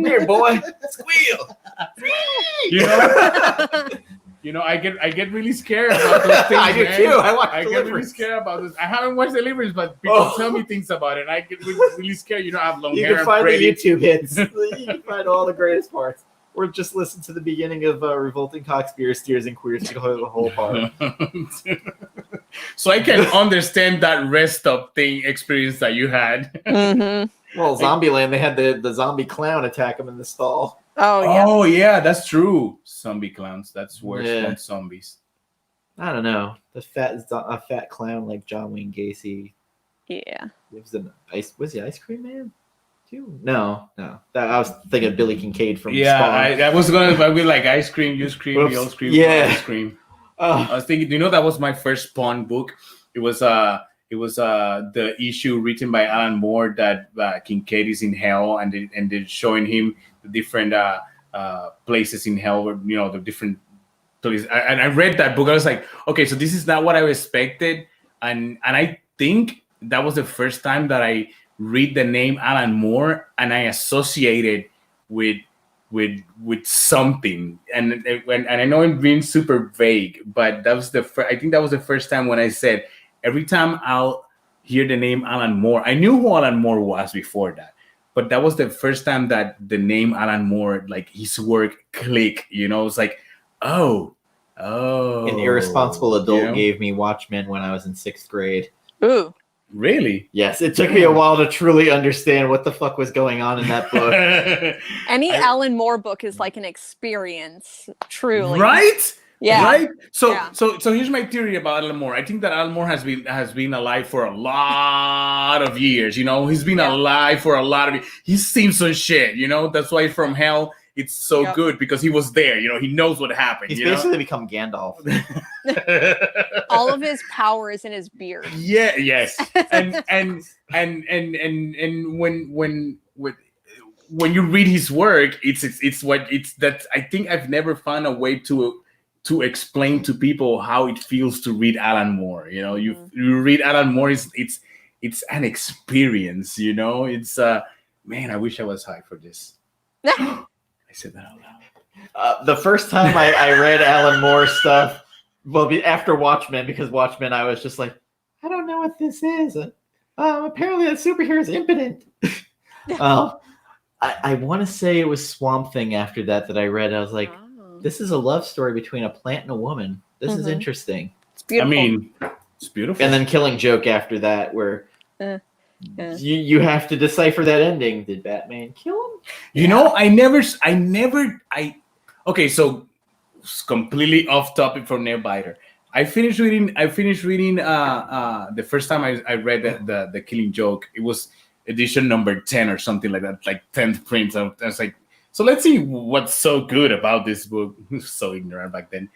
here, boy. Squeal. You know, I get really scared about those things. I do too. I get really scared about this. I haven't watched Deliverance, but people tell me things about it. And I get really scared. You know, I have long hair. You can find the YouTube hits. You can find all the greatest parts. Or just listen to the beginning of Revolting Cocksphere Steers and Queers to the whole part. So I can understand that rest up thing experience that you had. Mm-hmm. Well, Zombieland, they had the zombie clown attack him in the stall. Oh yeah, that's true. Zombie clowns. That's worse than zombies. I don't know. A fat clown like John Wayne Gacy. Yeah. Was he Ice Cream Man? No. I was thinking of Billy Kincaid from Spawn. I was gonna be like ice cream, you scream, we all scream, ice cream. I was thinking, you know, that was my first Spawn book. It was the issue written by Alan Moore that Kincaid is in hell, and they're showing him the different places in hell, where, you know, the different places. And I read that book. I was like, okay, so this is not what I expected, and I think that was the first time that I read the name Alan Moore and I associated with something, and I know I'm being super vague, but that was I think that was the first time when I said, every time I'll hear the name Alan Moore, I knew who Alan Moore was before that, but that was the first time that the name Alan Moore, like his work, clicked. You know, it's like, oh, an irresponsible adult gave me Watchmen when I was in 6th grade. Ooh. Really? Yes, it took me a while to truly understand what the fuck was going on in that book. Any Alan Moore book is like an experience, truly. Right? Yeah. Right? So here's my theory about Alan Moore. I think that Alan Moore has been alive for a lot of years. You know, he's been alive for a lot of years. He's seen some shit, you know. That's why From Hell, it's so good, because he was there. You know, he knows what happened. He's basically become Gandalf. All of his power is in his beard. Yeah. Yes. And when you read his work, it's that I think I've never found a way to explain to people how it feels to read Alan Moore. You know, you read Alan Moore, it's an experience. You know, it's man, I wish I was high for this. I said that out loud. The first time I read Alan Moore stuff, well, after Watchmen, because Watchmen, I was just like, I don't know what this is. Apparently, that superhero is impotent. I want to say it was Swamp Thing after that I read. I was like, this is a love story between a plant and a woman. This is interesting. It's beautiful. I mean, it's beautiful. And then Killing Joke after that, where you have to decipher that ending. Did Batman kill him? You know, okay, so it's completely off topic from Nailbiter. I finished reading the first time I read the Killing Joke. It was edition number 10 or something like that, like 10th print. I was like, so let's see what's so good about this book. I was so ignorant back then.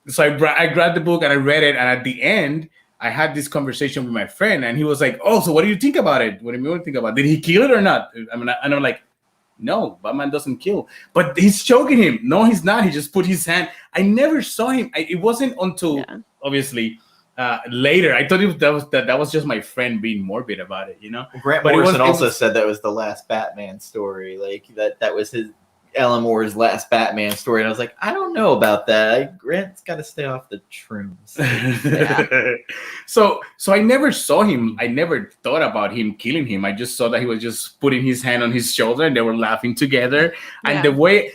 So I grabbed the book and I read it, and at the end I had this conversation with my friend, and he was like, "Oh, so what do you think about it? What do you think about it? Did he kill it or not?" And I'm like, "No, Batman doesn't kill, but he's choking him." No, he's not. He just put his hand. I never saw him. It wasn't until obviously later. I thought that was just my friend being morbid about it, you know. Grant Morrison also said that was the last Batman story, like that was his Alan Moore's last Batman story, and I was like, I don't know about that. Grant's got to stay off the shrooms. So I never saw him. I never thought about him killing him. I just saw that he was just putting his hand on his shoulder, and they were laughing together. And the way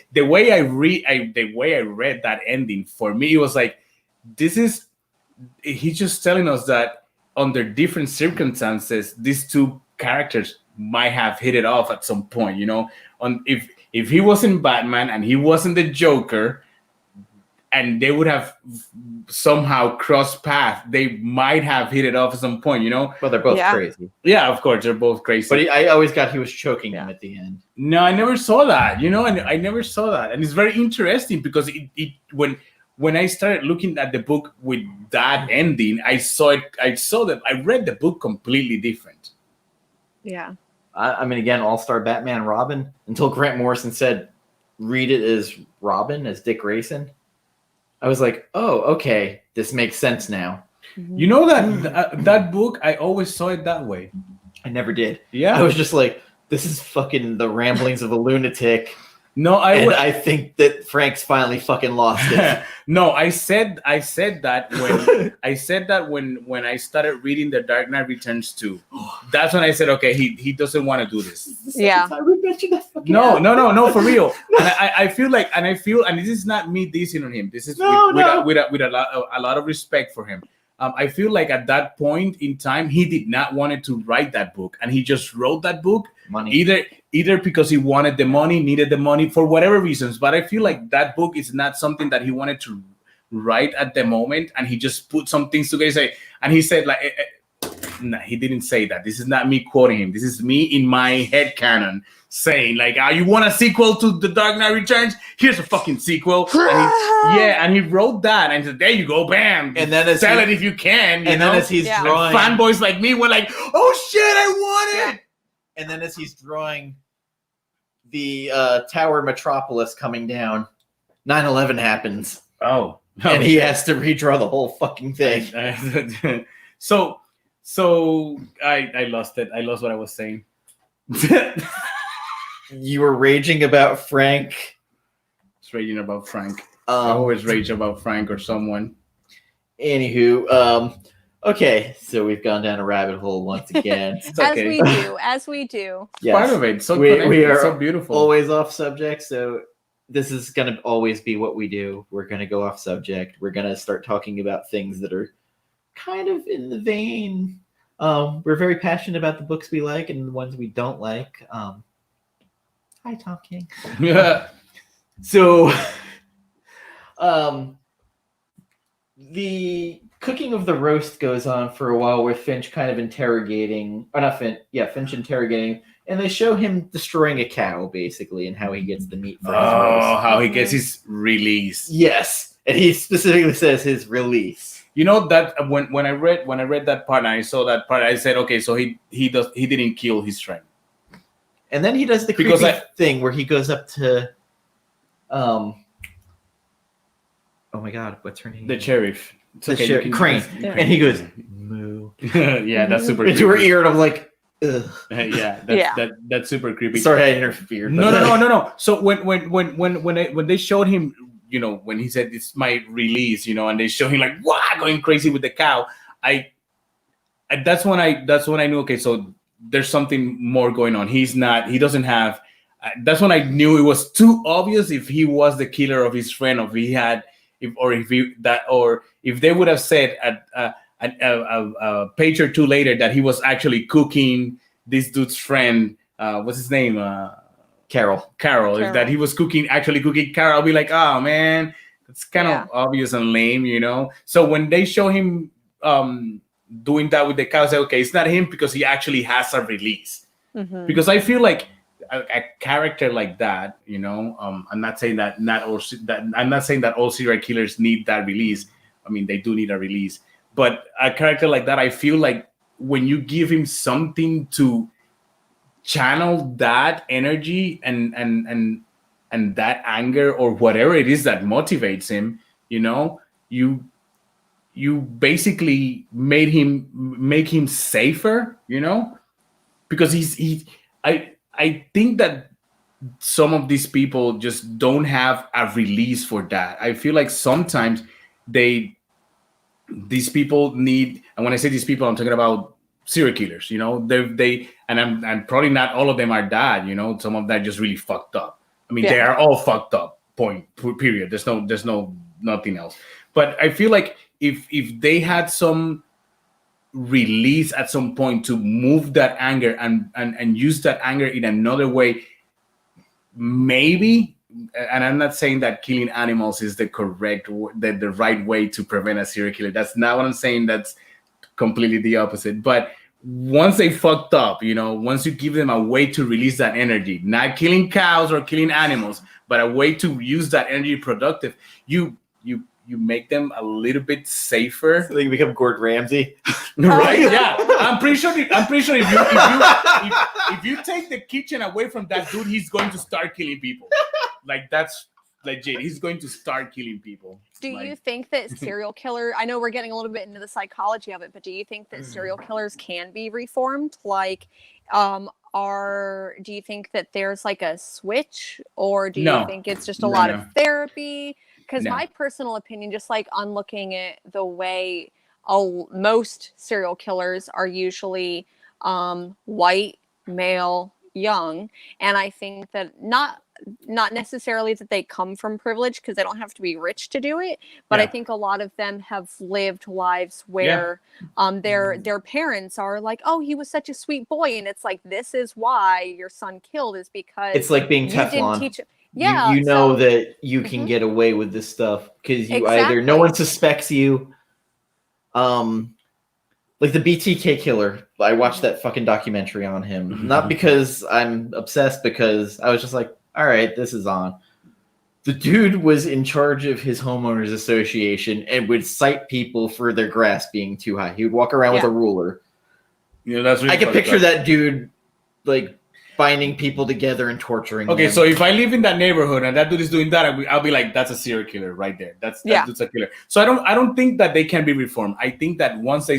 I read that ending, for me, it was like, he's just telling us that under different circumstances, these two characters might have hit it off at some point, you know. If he wasn't Batman and he wasn't the Joker, and they would have somehow crossed paths, they might have hit it off at some point, you know. Well, they're both crazy. Yeah, of course, they're both crazy. But I always got he was choking him at the end. No, I never saw that, you know, and I never saw that. And it's very interesting because when I started looking at the book with that ending, I read the book completely different. Yeah. I mean, again, All-Star Batman Robin, until Grant Morrison said, read it as Robin, as Dick Grayson. I was like, oh, okay, this makes sense now. You know that book, I always saw it that way. I never did. Yeah. I was just like, this is fucking the ramblings of a lunatic. No, I think that Frank's finally fucking lost it. No, I said that when I started reading The Dark Knight Returns 2. That's when I said, okay, he doesn't want to do this. Yeah. No, for real. And I feel, and this is not me dissing on him. This is with a lot of respect for him. I feel like at that point in time, he did not want to write that book, and he just wrote that book. Money. Either because he wanted the money, needed the money for whatever reasons. But I feel like that book is not something that he wanted to write at the moment, and he just put some things together. And he said, like, nah, he didn't say that. This is not me quoting him. This is me in my head canon saying, like, you want a sequel to The Dark Knight Returns? Here's a fucking sequel. And he wrote that, and said, there you go, bam. And then sell it if you can. Then as he's drawing, fanboys like me were like, oh shit, I want it. And then as he's drawing the Tower Metropolis coming down, 9/11 happens. Oh. And he has to redraw the whole fucking thing. So I lost it. I lost what I was saying. You were raging about Frank. It's raging about Frank. I always rage about Frank or someone. Anywho, okay, so we've gone down a rabbit hole once again. It's okay. As we do. Yes. Part of it. So we are so beautiful. Always off subject, so this is going to always be what we do. We're going to go off subject. We're going to start talking about things that are kind of in the vein. We're very passionate about the books we like and the ones we don't like. Hi, Tom King. Yeah. So, the cooking of the roast goes on for a while with Finch kind of interrogating, or not Finch, Finch interrogating, and they show him destroying a cow, basically, and how he gets the meat from his roast. Oh, how he gets his release. Yes, and he specifically says his release. You know that when I read that part and I saw that part, I said, okay, so he didn't kill his friend. And then he does the creepy thing where he goes up to, oh my God, what's her name? The sheriff. Crane. And he goes, moo. Yeah, that's super into her ear, and I'm like, ugh. That's super creepy. Sorry, I interfered. No. So when they showed him, when he said it's my release, and they showed him like going crazy with the cow, that's when I knew, okay, so there's something more going on. He doesn't have. That's when I knew it was too obvious if he was the killer of his friend, if they would have said a page or two later that he was actually cooking this dude's friend. What's his name? Carol. If that he was actually cooking Carol, I'll be like, oh man, it's kind of obvious and lame, So when they show him doing that with the cow, I say, okay, it's not him because he actually has a release. Mm-hmm. Because I feel like a character like that, I'm not saying that I'm not saying that all serial killers need that release. I mean, they do need a release, but a character like that, I feel like when you give him something to channel that energy and that anger or whatever it is that motivates him, you basically make him safer, because I think that some of these people just don't have a release for that. I feel like sometimes these people need, and when I say these people, I'm talking about serial killers, and probably not all of them are that, some of that just really fucked up. I mean, they are all fucked up, period. There's no nothing else. But I feel like if they had some release at some point to move that anger and use that anger in another way, maybe, and I'm not saying that killing animals is the right way to prevent a serial killer. That's not what I'm saying. That's completely the opposite. But once they fucked up, once you give them a way to release that energy, not killing cows or killing animals, but a way to use that energy productive, you make them a little bit safer. So they become Gordon Ramsay, right? Yeah, I'm pretty sure if you take the kitchen away from that dude, he's going to start killing people. Like, that's legit. He's going to start killing people. Do you think that serial killer? I know we're getting a little bit into the psychology of it, but do you think that serial killers can be reformed? Like, do you think that there's like a switch, or do you think it's just a lot of therapy? Because my personal opinion, just like on looking at the way most serial killers are usually white, male, young, and I think that not necessarily that they come from privilege, because they don't have to be rich to do it, but I think a lot of them have lived lives where their parents are like, oh, he was such a sweet boy, and it's like, this is why your son killed, is because it's like being Teflon. Yeah, you know that you can get away with this stuff because either no one suspects you. Like the BTK killer, I watched that fucking documentary on him. Not because I'm obsessed, because I was just like, all right, this is on. The dude was in charge of his homeowners association and would cite people for their grass being too high. He would walk around with a ruler. That's really I can picture that dude like binding people together and torturing them. So if I live in that neighborhood and that dude is doing that, I'll be like, that's a serial killer right there. That dude's a killer. So I don't think that they can be reformed. I think that once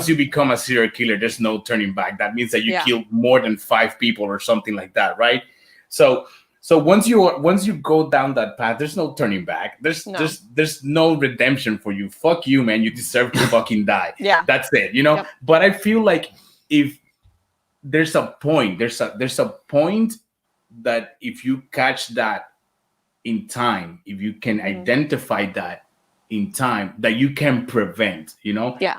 you become a serial killer, there's no turning back. That means that you killed more than 5 people or something like that, right? So once you go down that path, there's no turning back. There's no redemption for you. Fuck you, man. You deserve to fucking die. Yeah, that's it. Yep. But I feel like if there's a point that if you catch that in time, if you can identify that in time, that you can prevent,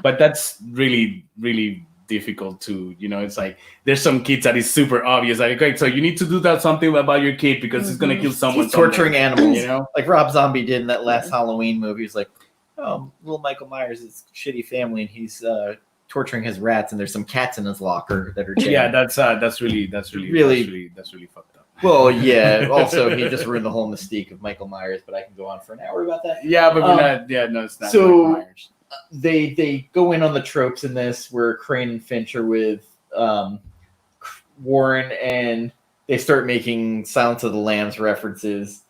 but that's really, really difficult to, it's like there's some kids that is super obvious, like, okay, so you need to do that something about your kid because it's gonna kill someone. He's torturing animals, like Rob Zombie did in that last Halloween movie. He's like, oh, little Michael Myers is a shitty family, and he's torturing his rats, and there's some cats in his locker that are dead. Yeah, that's really fucked up. Well, yeah. Also, he just ruined the whole mystique of Michael Myers, but I can go on for an hour about that. Yeah, but we're not. Yeah, no, it's not. So Michael Myers. They go in on the tropes in this, where Crane and Finch are with Warren and they start making Silence of the Lambs references.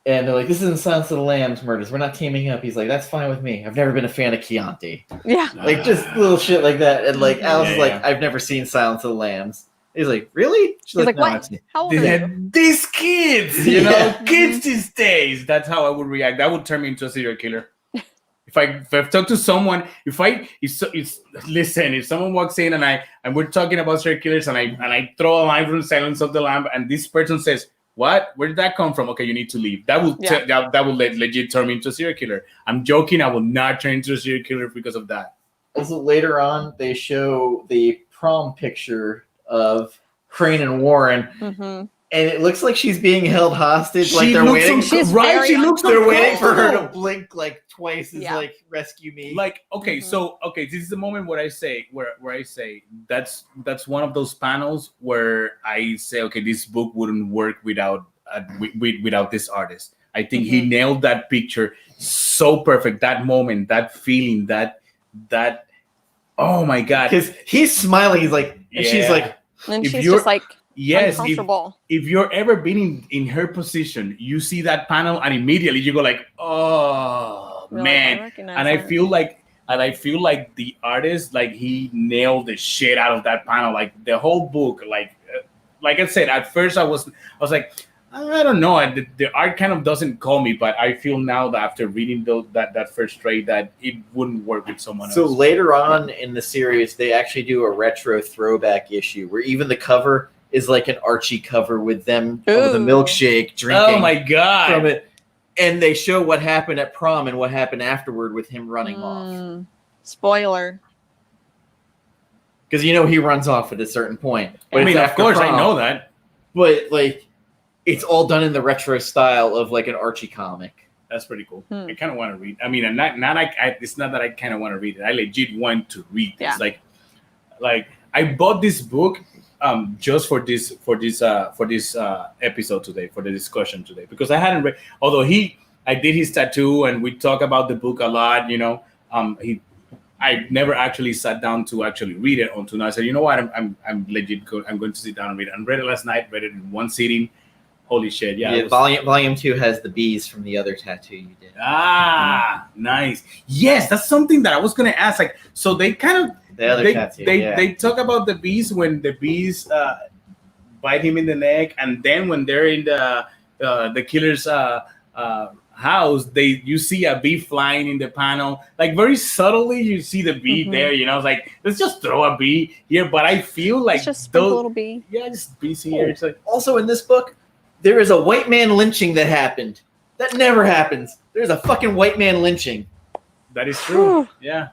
And they're like, this isn't Silence of the Lambs murders. We're not teaming up. He's like, that's fine with me. I've never been a fan of Chianti. Yeah. Like, just little shit like that. And, like, Alice is like, I've never seen Silence of the Lambs. He's like, really? She's like, no, what? How old are you? These kids, you know, kids these days. That's how I would react. That would turn me into a serial killer. If I've talked to someone, listen, if someone walks in and we're talking about serial killers and I throw a line from Silence of the Lamb and this person says, what? Where did that come from? Okay, you need to leave. That will legit turn me into a serial killer. I'm joking. I will not turn into a serial killer because of that. Also, later on, they show the prom picture of Crane and Warren, and it looks like she's being held hostage. Like they're waiting. They're waiting for her to blink like twice as like rescue me. Like so this is the moment where I say that's one of those panels where I say this book wouldn't work without this artist. I think he nailed that picture so perfect. That moment, that feeling, that oh my god, because he's smiling. He's like, and she's like, and she's just like. Yes, if you're ever been in her position, you see that panel and immediately you go like, oh man. And I feel like the artist, like he nailed the shit out of that panel. Like the whole book, like I said, at first I was like, I don't know. The art kind of doesn't call me, but I feel now that after reading that first trade that it wouldn't work with someone else. So later on in the series, they actually do a retro throwback issue where even the cover is like an Archie cover with them with a milkshake drinking. Oh my god! From it, and they show what happened at prom and what happened afterward with him running off. Spoiler. Because he runs off at a certain point. But I mean, of course, prom, I know that. But like, it's all done in the retro style of like an Archie comic. That's pretty cool. I kind of want to read. I mean, it's not that I kind of want to read it. I legit want to read this. Yeah. Like I bought this book. Just for this episode today, for the discussion today, because I hadn't read. Although I did his tattoo, and we talk about the book a lot. I never actually sat down to actually read it until now. I said, you know what, I'm legit good. I'm going to sit down and read it. And read it last night. Read it in one sitting. Holy shit! Yeah. Volume 2 has the bees from the other tattoo you did. Nice. Yes, that's something that I was gonna ask. Like, so they kind of. They talk about the bees when the bees bite him in the neck, and then when they're in the killer's house, you see a bee flying in the panel. Like very subtly, you see the bee there. It's like, let's just throw a bee here. But I feel like just a little bee. Yeah, just bees here. It's like, also in this book, there is a white man lynching that happened. That never happens. There's a fucking white man lynching. That is true. Yeah,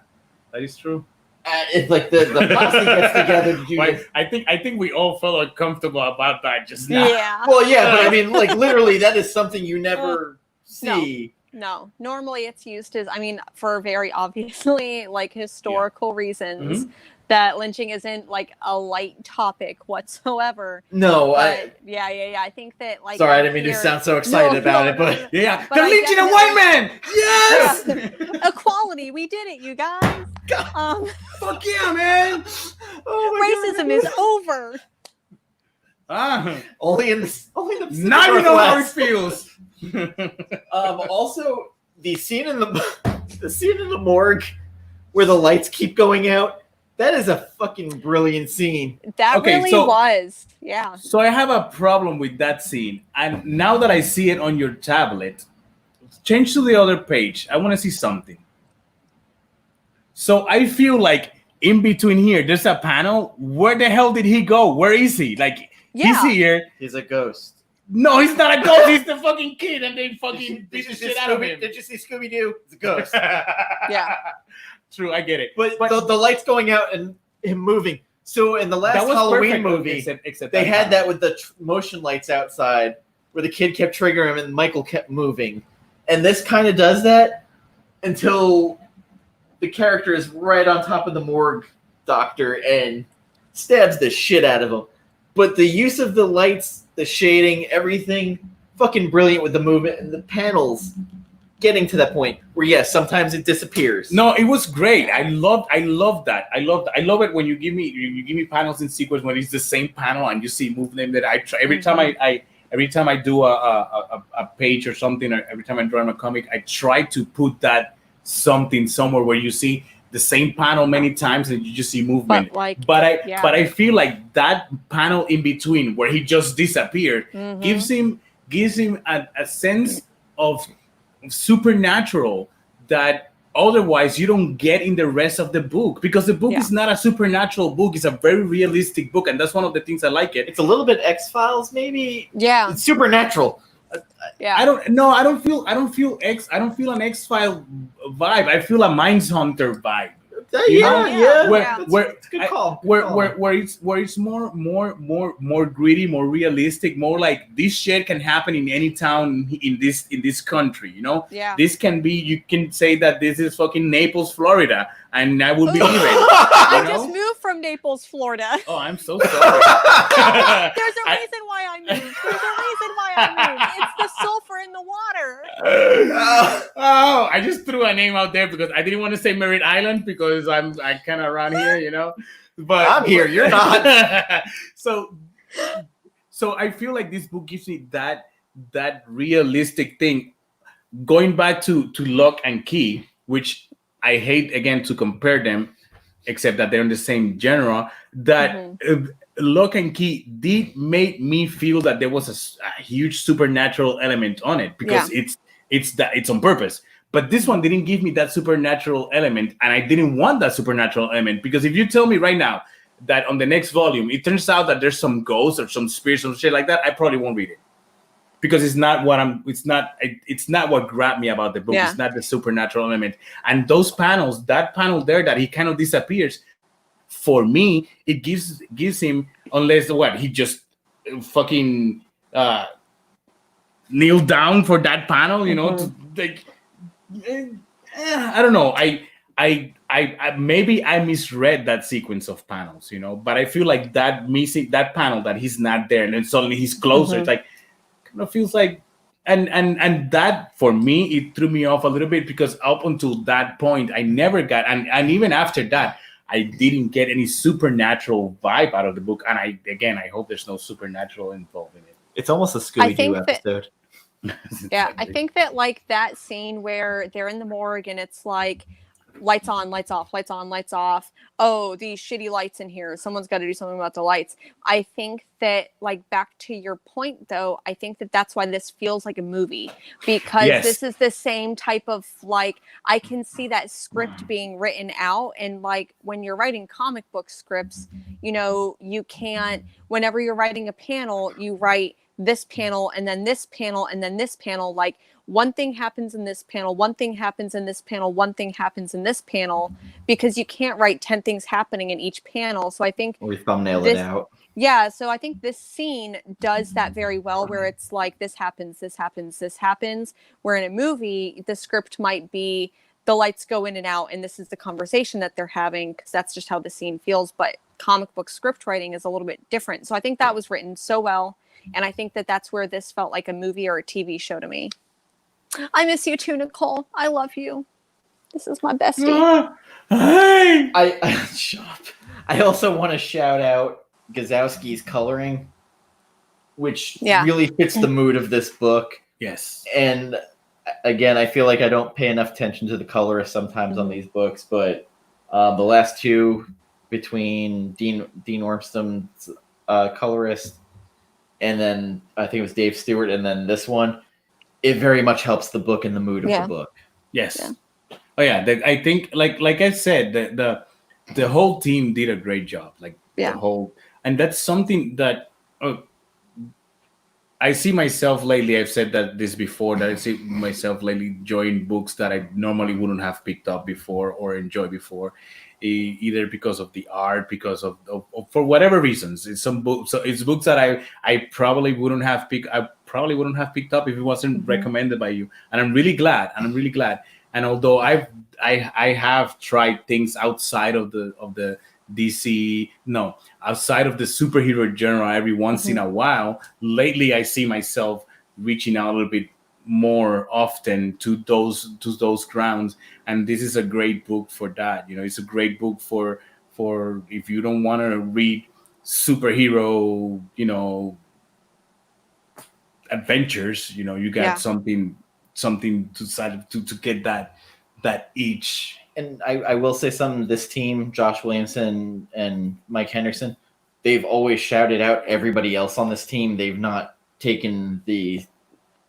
that is true. It's like the posse gets together to do this. I think we all felt uncomfortable about that just now. Yeah. Well, yeah, but I mean, like literally, that is something you never see. No. Normally, it's used as, for very obviously like historical reasons that lynching isn't like a light topic whatsoever. No, I think that like. Sorry, I didn't mean to sound so excited about it, but yeah, they're lynching a white man. Yes, equality. We did it, you guys. Fuck yeah, man! Racism is over. Only in the not even know how it feels. Also, the scene in the morgue where the lights keep going out. That is a fucking brilliant scene. That was, yeah. So I have a problem with that scene, and now that I see it on your tablet, change to the other page. I want to see something. So I feel like in between here, there's a panel. Where the hell did he go? Where is he? Like, he's here. He's a ghost. No, he's not a ghost. He's the fucking kid, and they fucking beat the shit out of him. Did you see Scooby-Doo? It's a ghost. Yeah. True, I get it. But the lights going out and him moving. So in the last Halloween movie, except they had that with the motion lights outside where the kid kept triggering him and Michael kept moving. And this kind of does that until the character is right on top of the morgue doctor and stabs the shit out of him. But the use of the lights, the shading, everything, fucking brilliant with the movement and the panels. getting to that point where yes, sometimes it disappears. No, it was great. I love that. I love it when you give me panels in sequence when it's the same panel and you see movement that I try every time every time I do a page or something, or every time I draw a comic, I try to put that something somewhere where you see the same panel many times and you just see movement. But I feel like that panel in between where he just disappeared gives him a sense of supernatural that otherwise you don't get in the rest of the book, because the book is not a supernatural book. It's a very realistic book, and that's one of the things I like it. It's a little bit X-Files, maybe. Yeah, it's supernatural. Yeah. I don't feel an X-File vibe. I feel a Mindhunter vibe. It's a good call. Where it's more gritty, more realistic, more like this shit can happen in any town in this country, you know? Yeah. This can be, you can say that this is fucking Naples, Florida, and I would believe it. I just moved from Naples, Florida. Oh, I'm so sorry. There's a reason why I moved. It's the sulfur in the water. Oh, I just threw a name out there because I didn't want to say Merritt Island because I'm kind of around here, you know. But I'm here, you're not. So I feel like this book gives me that realistic thing. Going back to Lock and Key, which I hate again to compare them, except that they're in the same genre. That Lock and Key did make me feel that there was a huge supernatural element on it, because it's on purpose. But this one didn't give me that supernatural element, and I didn't want that supernatural element, because if you tell me right now that on the next volume it turns out that there's some ghosts or some spirits or shit like that, I probably won't read it, because it's not what grabbed me about the book. It's not the supernatural element. And those panels, that panel there that he kind of disappears, for me it gives him, unless he just fucking kneel down for that panel, you know, to like. I don't know. I maybe I misread that sequence of panels, you know, but I feel like that panel that he's not there and then suddenly he's closer. It's like kind of feels like, and that for me it threw me off a little bit, because up until that point I never got, and even after that I didn't get any supernatural vibe out of the book. And I hope there's no supernatural involved in it. It's almost a Scooby-Doo episode. Yeah, I think that like that scene where they're in the morgue and it's like lights on, lights off, lights on, lights off. Oh, these shitty lights in here. Someone's got to do something about the lights. I think that, like, back to your point though, I think that that's why this feels like a movie, because this is the same type of, like, I can see that script being written out. And like when you're writing comic book scripts, you know, you can't, whenever you're writing a panel, you write this panel and then this panel and then this panel. Like, one thing happens in this panel, one thing happens in this panel, one thing happens in this panel, because you can't write 10 things happening in each panel. So I think we thumbnail it out. Yeah, so I think this scene does that very well, where it's like this happens, this happens, this happens. Where in a movie, the script might be the lights go in and out and this is the conversation that they're having, because that's just how the scene feels. But comic book script writing is a little bit different. So I think that was written so well. And I think that that's where this felt like a movie or a TV show to me. I miss you too, Nicole. I love you. This is my bestie. I also want to shout out Guzowski's coloring, which really fits the mood of this book. Yes. And again, I feel like I don't pay enough attention to the colorist sometimes on these books, but the last two, between Dean Ormston's colorist, and then I think it was Dave Stewart, and then this one, it very much helps the book and the mood of the book. Yes. Yeah. Oh yeah, I think like I said, the whole team did a great job. Like the whole, and that's something that I see myself lately. I've said this before, that I see myself lately enjoying books that I normally wouldn't have picked up before or enjoyed before, either because of the art, because of for whatever reasons. It's some books. So it's books that I probably wouldn't have picked up if it wasn't recommended by you. And I'm really glad. And although I have tried things outside of the DC, outside of the superhero genre every once in a while, lately I see myself reaching out a little bit more often to those grounds. And this is a great book for that. It's a great book for if you don't want to read superhero, adventures. You got something to get that itch. And I will say something. This team, Josh Williamson and Mike Henderson, they've always shouted out everybody else on this team. They've not taken the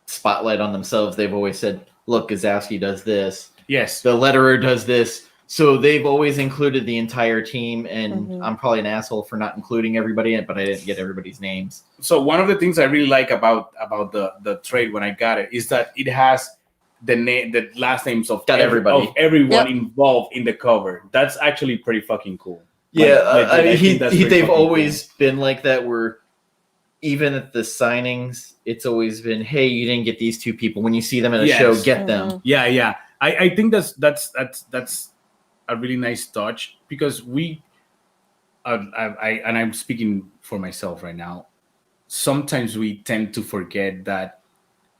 spotlight on themselves. They've always said, look, Guzowski does this. Yes. The letterer does this. So they've always included the entire team, and I'm probably an asshole for not including everybody, but I didn't get everybody's names. So one of the things I really like about the trade when I got it is that it has the last names of everyone involved in the cover. That's actually pretty fucking cool. Yeah, they've always been like that, where even at the signings, it's always been, hey, you didn't get these two people. When you see them at a show, get them. Yeah. I think that's a really nice touch, because I'm speaking for myself right now. Sometimes we tend to forget that,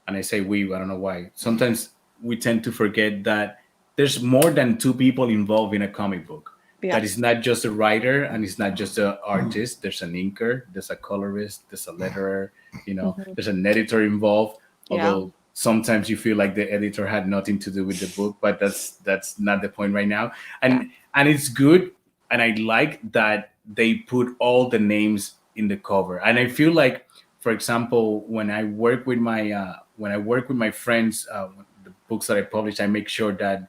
and I say we, I don't know why. Sometimes we tend to forget that there's more than two people involved in a comic book. Yeah. That is not just a writer and it's not just an artist. There's an inker, there's a colorist, there's a letterer, there's an editor involved. Although sometimes you feel like the editor had nothing to do with the book, but that's not the point right now. And it's good, and I like that they put all the names in the cover. And I feel like, for example, when I work with my friends, the books that I publish, I make sure that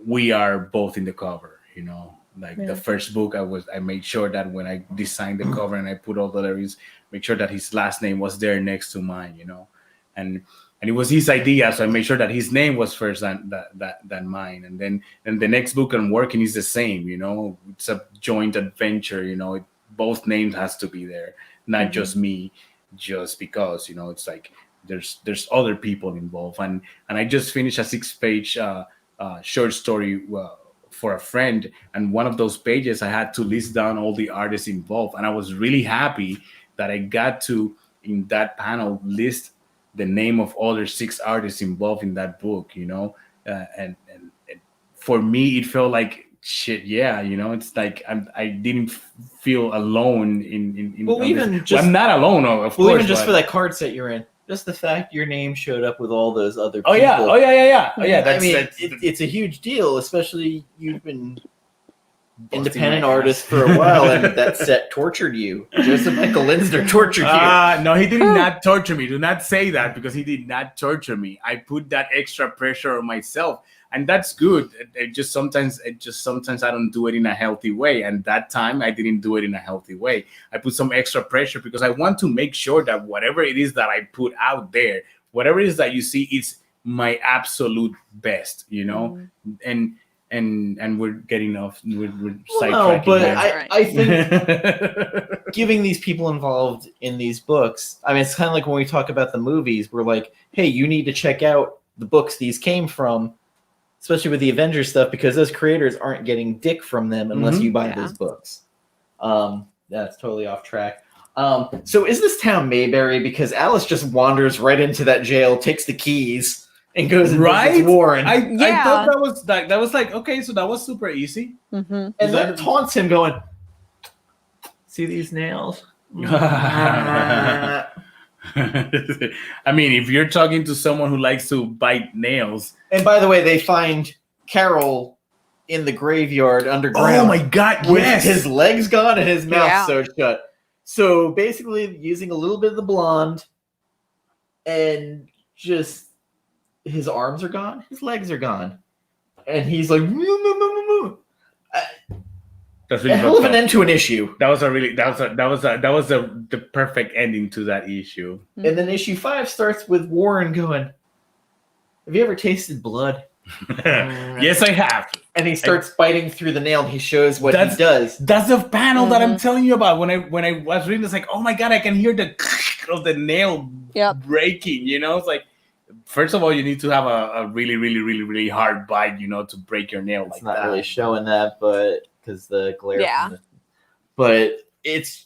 we are both in the cover. The first book, I made sure that when I designed the cover and I put all the letters, make sure that his last name was there next to mine. And it was his idea, so I made sure that his name was first than mine. And then the next book I'm working is the same. It's a joint adventure. Both names has to be there, not just me, just because it's like there's other people involved. And I just finished a 6-page short story for a friend, and one of those pages I had to list down all the artists involved, and I was really happy that I got to, in that panel, list the name of other 6 artists involved in that book. And for me it felt like shit. It's like I didn't feel alone in well, even just, I'm not alone, of course, even just for that card set you're in. Just the fact your name showed up with all those other people. Oh yeah. It's a huge deal, especially you've been independent artist for a while, and that set tortured you. Joseph Michael Linsner tortured you. No, he did not torture me. Do not say that, because he did not torture me. I put that extra pressure on myself, and that's good. It just sometimes I don't do it in a healthy way, and that time I didn't do it in a healthy way. I put some extra pressure because I want to make sure that whatever it is that I put out there, whatever it is that you see, is my absolute best. And we're getting off. We're sidetracking. But I think giving these people involved in these books, it's kind of like when we talk about the movies. We're like, hey, you need to check out the books these came from, especially with the Avengers stuff, because those creators aren't getting dick from them unless you buy those books. That's totally off track. So is this town Mayberry? Because Alice just wanders right into that jail, takes the keys, and goes and visits Warren. I thought that was like, okay, so that was super easy. And then taunts him, going, "See these nails?" If you're talking to someone who likes to bite nails. And by the way, they find Carol in the graveyard underground. Oh my God! With his legs gone and his mouth sewed shut. So basically, using a little bit of the blonde, and just his arms are gone, his legs are gone, and he's like, that's really a hell of an end to an issue. That was the perfect ending to that issue. And then issue 5 starts with Warren going, "Have you ever tasted blood?" Yes, I have. And he starts biting through the nail, and he shows what he does. That's the panel that I'm telling you about. When I was reading, it's like, oh my God, I can hear the of the nail breaking. It's like, first of all, you need to have a really, really, really, really hard bite, to break your nail. It's not really showing that, but because the glare. Yeah. But it's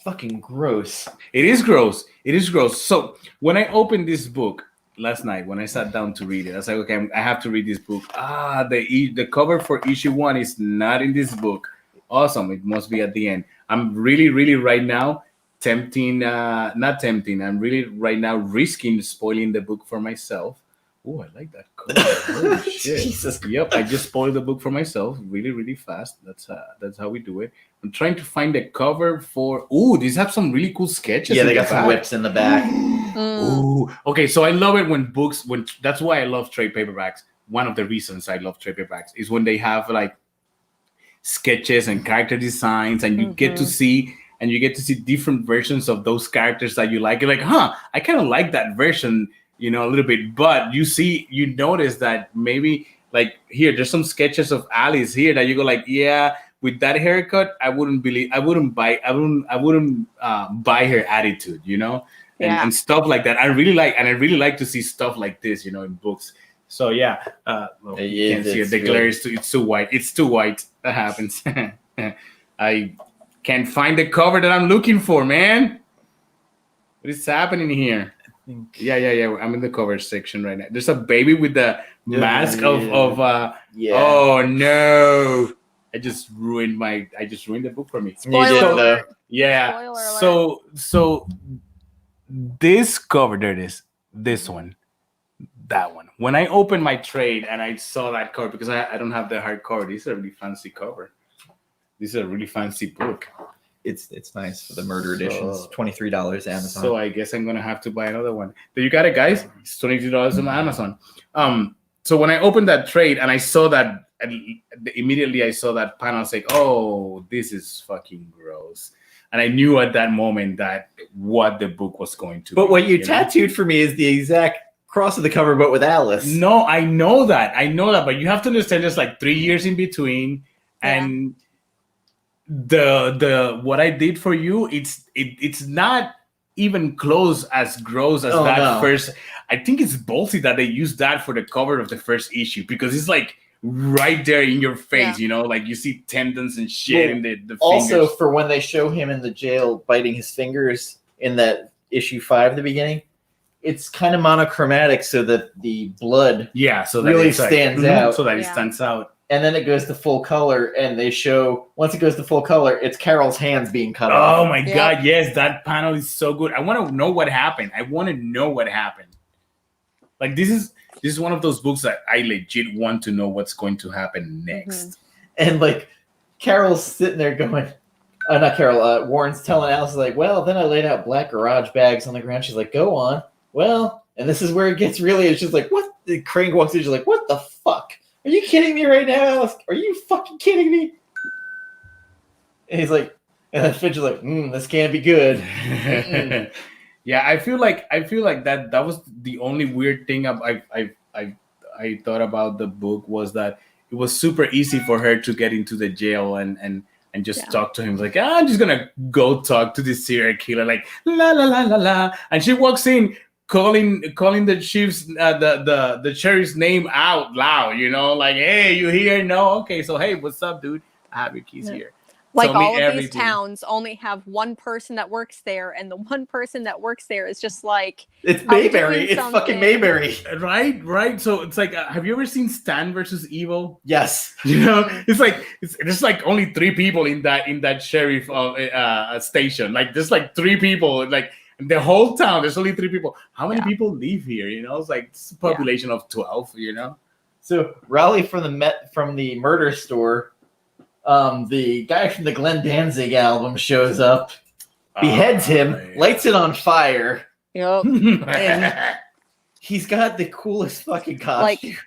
fucking gross. It is gross. It is gross. So when I opened this book last night, when I sat down to read it, I was like, okay, I have to read this book. The cover for issue 1 is not in this book. Awesome. It must be at the end. I'm really, really right now not tempting. I'm really right now risking spoiling the book for myself. Oh, I like that cover. Holy shit. Jesus. Yep, I just spoiled the book for myself really, really fast. That's how we do it. I'm trying to find the cover for. Ooh, these have some really cool sketches. Yeah, they got some whips in the back. Ooh, okay. So I love it when books. That's why I love trade paperbacks. One of the reasons I love trade paperbacks is when they have like sketches and character designs, and you get to see different versions of those characters that you like. You're like, I kind of like that version, a little bit. But you notice that maybe like here, there's some sketches of Alice here that you go like, yeah, with that haircut, I wouldn't buy her attitude, and stuff like that. I really like to see stuff like this, in books. So yeah, you can't see it. The glare is it's too white. It's too white. That happens. I can't find the cover that I'm looking for, man. What is happening here? Yeah. I'm in the cover section right now. There's a baby with the mask of. Oh no! I just ruined the book for me. Spoiler. Yeah. Spoiler So this cover, there it is. This one. That one. When I opened my trade and I saw that cover, because I don't have the hard cover. This is a really fancy cover. This is a really fancy book. It's nice for the murder editions. $23 Amazon. So I guess I'm gonna have to buy another one. There you got it, guys. It's $22 on Amazon. So when I opened that trade and I saw that, immediately I saw that panel. I was like, oh, this is fucking gross. And I knew at that moment that what the book was going to be. But what you tattooed for me is the exact cross of the cover, but with Alice. No, I know that. But you have to understand there's like 3 years in between. Yeah. And the what I did for you, it's not even close as gross as first. I think it's ballsy that they used that for the cover of the first issue, because it's like right there in your face, like you see tendons and shit in the fingers. Also, for when they show him in the jail biting his fingers in that issue 5 at the beginning, it's kind of monochromatic so that the blood really stands out. So that it stands out. And then it goes to full color, and they show, once it goes to full color, it's Carol's hands being cut off. Oh my God, yes, that panel is so good. I want to know what happened. Like this is one of those books that I legit want to know what's going to happen next. And like Carol's sitting there going, not Carol, Warren's telling Alice, like, well, then I laid out black garage bags on the ground. She's like, go on. Well, and this is where it gets really, it's just like, what? The Crane walks in, she's like, what the fuck? Are you kidding me right now, Alice? Are you fucking kidding me? And he's like, and then Finch is like, this can't be good. Yeah, I feel like that was the only weird thing I thought about the book, was that it was super easy for her to get into the jail and just talk to him. Like, I'm just gonna go talk to this serial killer, like la la la la la. And she walks in calling the chief's the sheriff's name out loud, like, hey, you here? No, okay, so hey, what's up, dude? I have your keys here. Like all of these towns only have one person that works there, and the one person that works there is just like, it's Mayberry. It's fucking Mayberry. Right. So it's like, have you ever seen Stan versus Evil? Yes. It's like there's like only 3 people in that sheriff station. Like there's like 3 people. Like the whole town, there's only 3 people. How many people live here? It's like it's a population of 12. So Raleigh from the murder store. The guy from the Glenn Danzig album shows up, beheads him, lights it on fire. Yep. And he's got the coolest fucking costume. Like,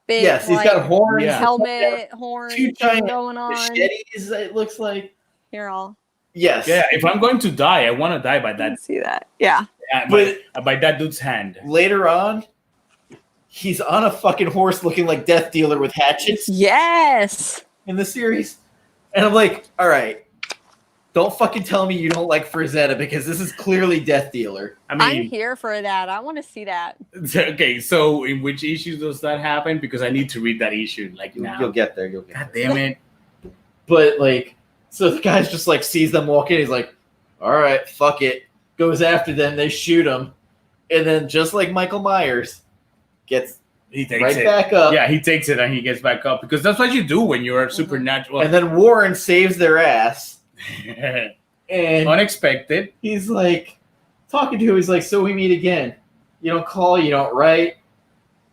big, yes, he's got horns, helmet, horns, 2 giant going on. machetes, it looks like. Here, all. Yes. Yeah, if I'm going to die, I want to die by that. See that? Yeah. By that dude's hand. Later on, he's on a fucking horse looking like Death Dealer with hatchets. Yes. In the series. And I'm like, all right, don't fucking tell me you don't like Frazetta, because this is clearly Death Dealer. I'm here for that. I want to see that. Okay, so in which issue does that happen? Because I need to read that issue now. You'll get there. God damn it. But like, so the guy's just like sees them walk in. He's like, all right, fuck it. Goes after them. They shoot him. And then just like Michael Myers, he takes right it back up. Yeah, he takes it and he gets back up because that's what you do when you're supernatural. And then Warren saves their ass. And unexpected. He's like talking to him. He's like, so we meet again. You don't call, you don't write.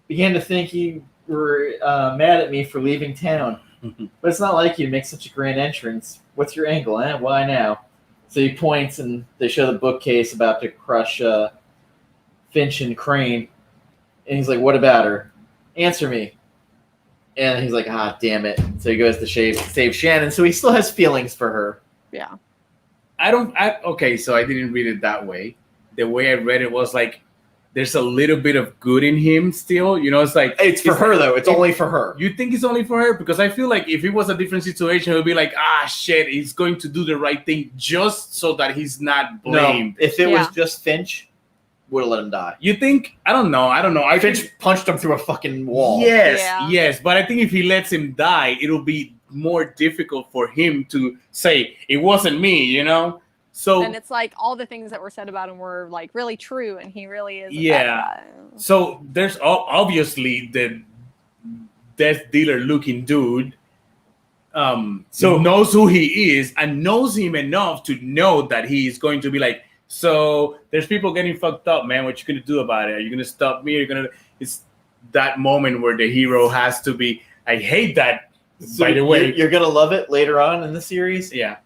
Began to think you were mad at me for leaving town. But it's not like you to make such a grand entrance. What's your angle, eh? Why now? So he points and they show the bookcase about to crush Finch and Crane. And he's like, what about her? Answer me. And he's like, damn it. So he goes to save Shannon. So he still has feelings for her. Yeah. Okay, so I didn't read it that way. The way I read it was like, there's a little bit of good in him still. You know, it's like... It's for her, though. It's only for her. You think it's only for her? Because I feel like if it was a different situation, it would be like, shit, he's going to do the right thing just so that he's not blamed. No, if it was just Finch, would have let him die. You think? I don't know. Finch punched him through a fucking wall. Yes. But I think if he lets him die, it'll be more difficult for him to say, it wasn't me, you know? So, and it's like all the things that were said about him were like really true, and he really is. So there's obviously the death dealer looking dude. So knows who he is and knows him enough to know that he is going to be like. So there's people getting fucked up, man. What you gonna do about it? Are you gonna stop me? It's that moment where the hero has to be. I hate that. So by the way, you're gonna love it later on in the series. Yeah.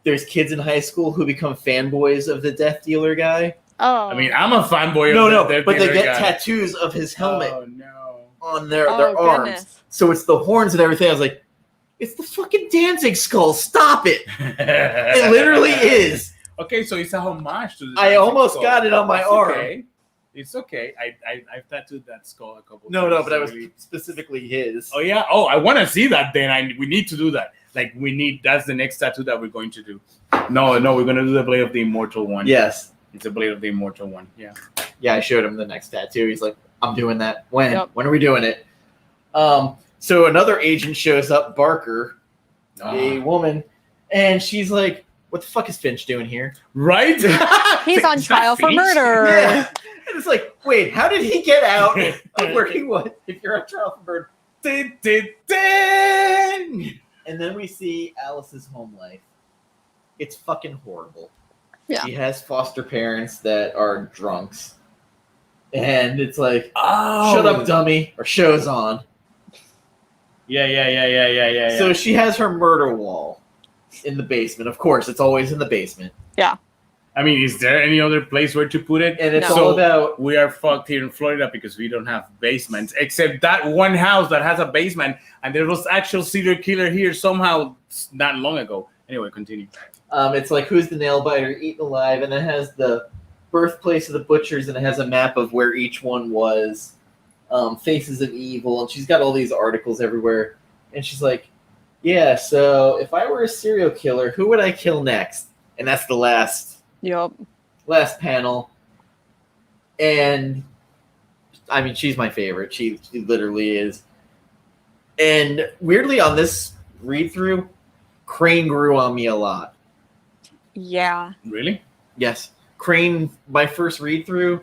There's kids in high school who become fanboys of the death dealer guy. Oh. I mean, I'm a fanboy of the death but dealer they get guy. Tattoos of his helmet on their goodness. arms. So it's the horns and everything. I was like, it's the fucking Danzig skull. Stop it. It literally is. Okay, so it's a homage to the I almost got it on my arm. Okay. It's okay. I've tattooed that skull a couple times. No, but I was specifically his. Oh, yeah? Oh, I want to see that then. We need to do that. Like, that's the next tattoo that we're going to do. No, we're going to do the Blade of the Immortal one. Yes. It's a Blade of the Immortal one, yeah. Yeah, I showed him the next tattoo. He's like, I'm doing that. When? Yep. When are we doing it? So another agent shows up, Barker, a woman, and she's like, what the fuck is Finch doing here? Right? He's on trial for murder. Yeah. And it's like, wait, how did he get out of where he was if you're on trial for murder? And then we see Alice's home life. It's fucking horrible. Yeah. She has foster parents that are drunks. And it's like, Oh. shut up, dummy, or show's on. Yeah. So she has her murder wall in the basement. Of course, it's always in the basement. Yeah. I mean, is there any other place where to put it? And it's No. all about... We are fucked here in Florida because we don't have basements, except that one house that has a basement, and there was actual serial killer here somehow not long ago. Anyway, continue. It's like, who's the Nailbiter, eaten alive, and it has the birthplace of the butchers, and it has a map of where each one was, faces of evil, and she's got all these articles everywhere, and she's like, yeah, so if I were a serial killer, who would I kill next? And that's the last panel. And I mean, she's my favorite. She literally is. And weirdly, on this read through, Crane grew on me a lot. Yeah. Really? Yes. Crane, my first read through,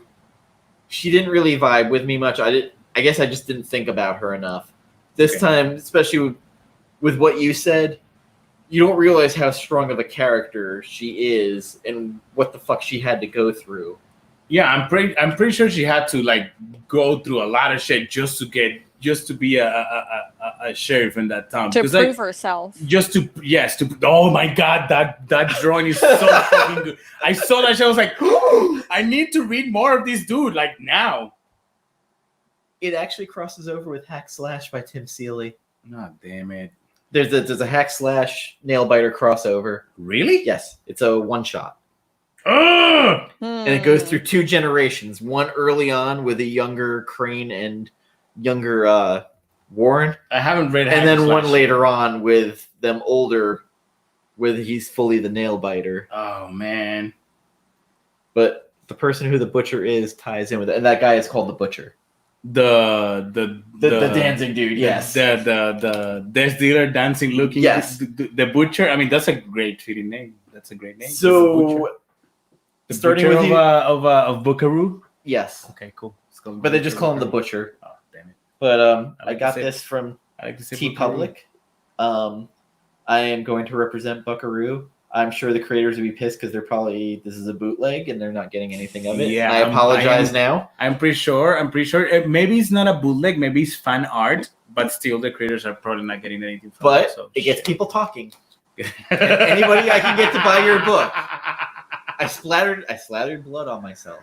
she didn't really vibe with me much. I guess I just didn't think about her enough. This time, especially with what you said, you don't realize how strong of a character she is and what the fuck she had to go through. Yeah, I'm pretty sure she had to like go through a lot of shit just to be a sheriff in that town. To prove herself. Oh my god, that drawing is so fucking good. I saw that shit, I was like, I need to read more of this dude, like now. It actually crosses over with Hack Slash by Tim Seeley. Oh, damn it. There's a Hack Slash Nailbiter crossover. Really? Yes, it's a one shot. Ugh! And it goes through two generations. One early on with a younger Crane and younger Warren. I haven't read And then Hack one Slash. later on with them older, with he's fully the Nailbiter. Oh, man. But the person who the Butcher is ties in with it. And that guy is called the Butcher. The Danzig dude, yes. The death dealer dancing looking. Yes. The Butcher. I mean, that's a great fitting name. That's a great name. So The Starting butcher with you. of Buckaroo. Yes, Okay, cool. It's called but they just Butcher call him the Buckaroo. Butcher. Oh, damn it! But I like I to got say- this from I like to say T Buckaroo. Public. I am going to represent Buckaroo. I'm sure the creators would be pissed because this is a bootleg and they're not getting anything of it. Yeah, and I apologize now. I'm pretty sure. Maybe it's not a bootleg. Maybe it's fan art, but still, the creators are probably not getting anything from But it. So it gets shit. people talking. Anybody I can get to buy your book. I slathered blood on myself.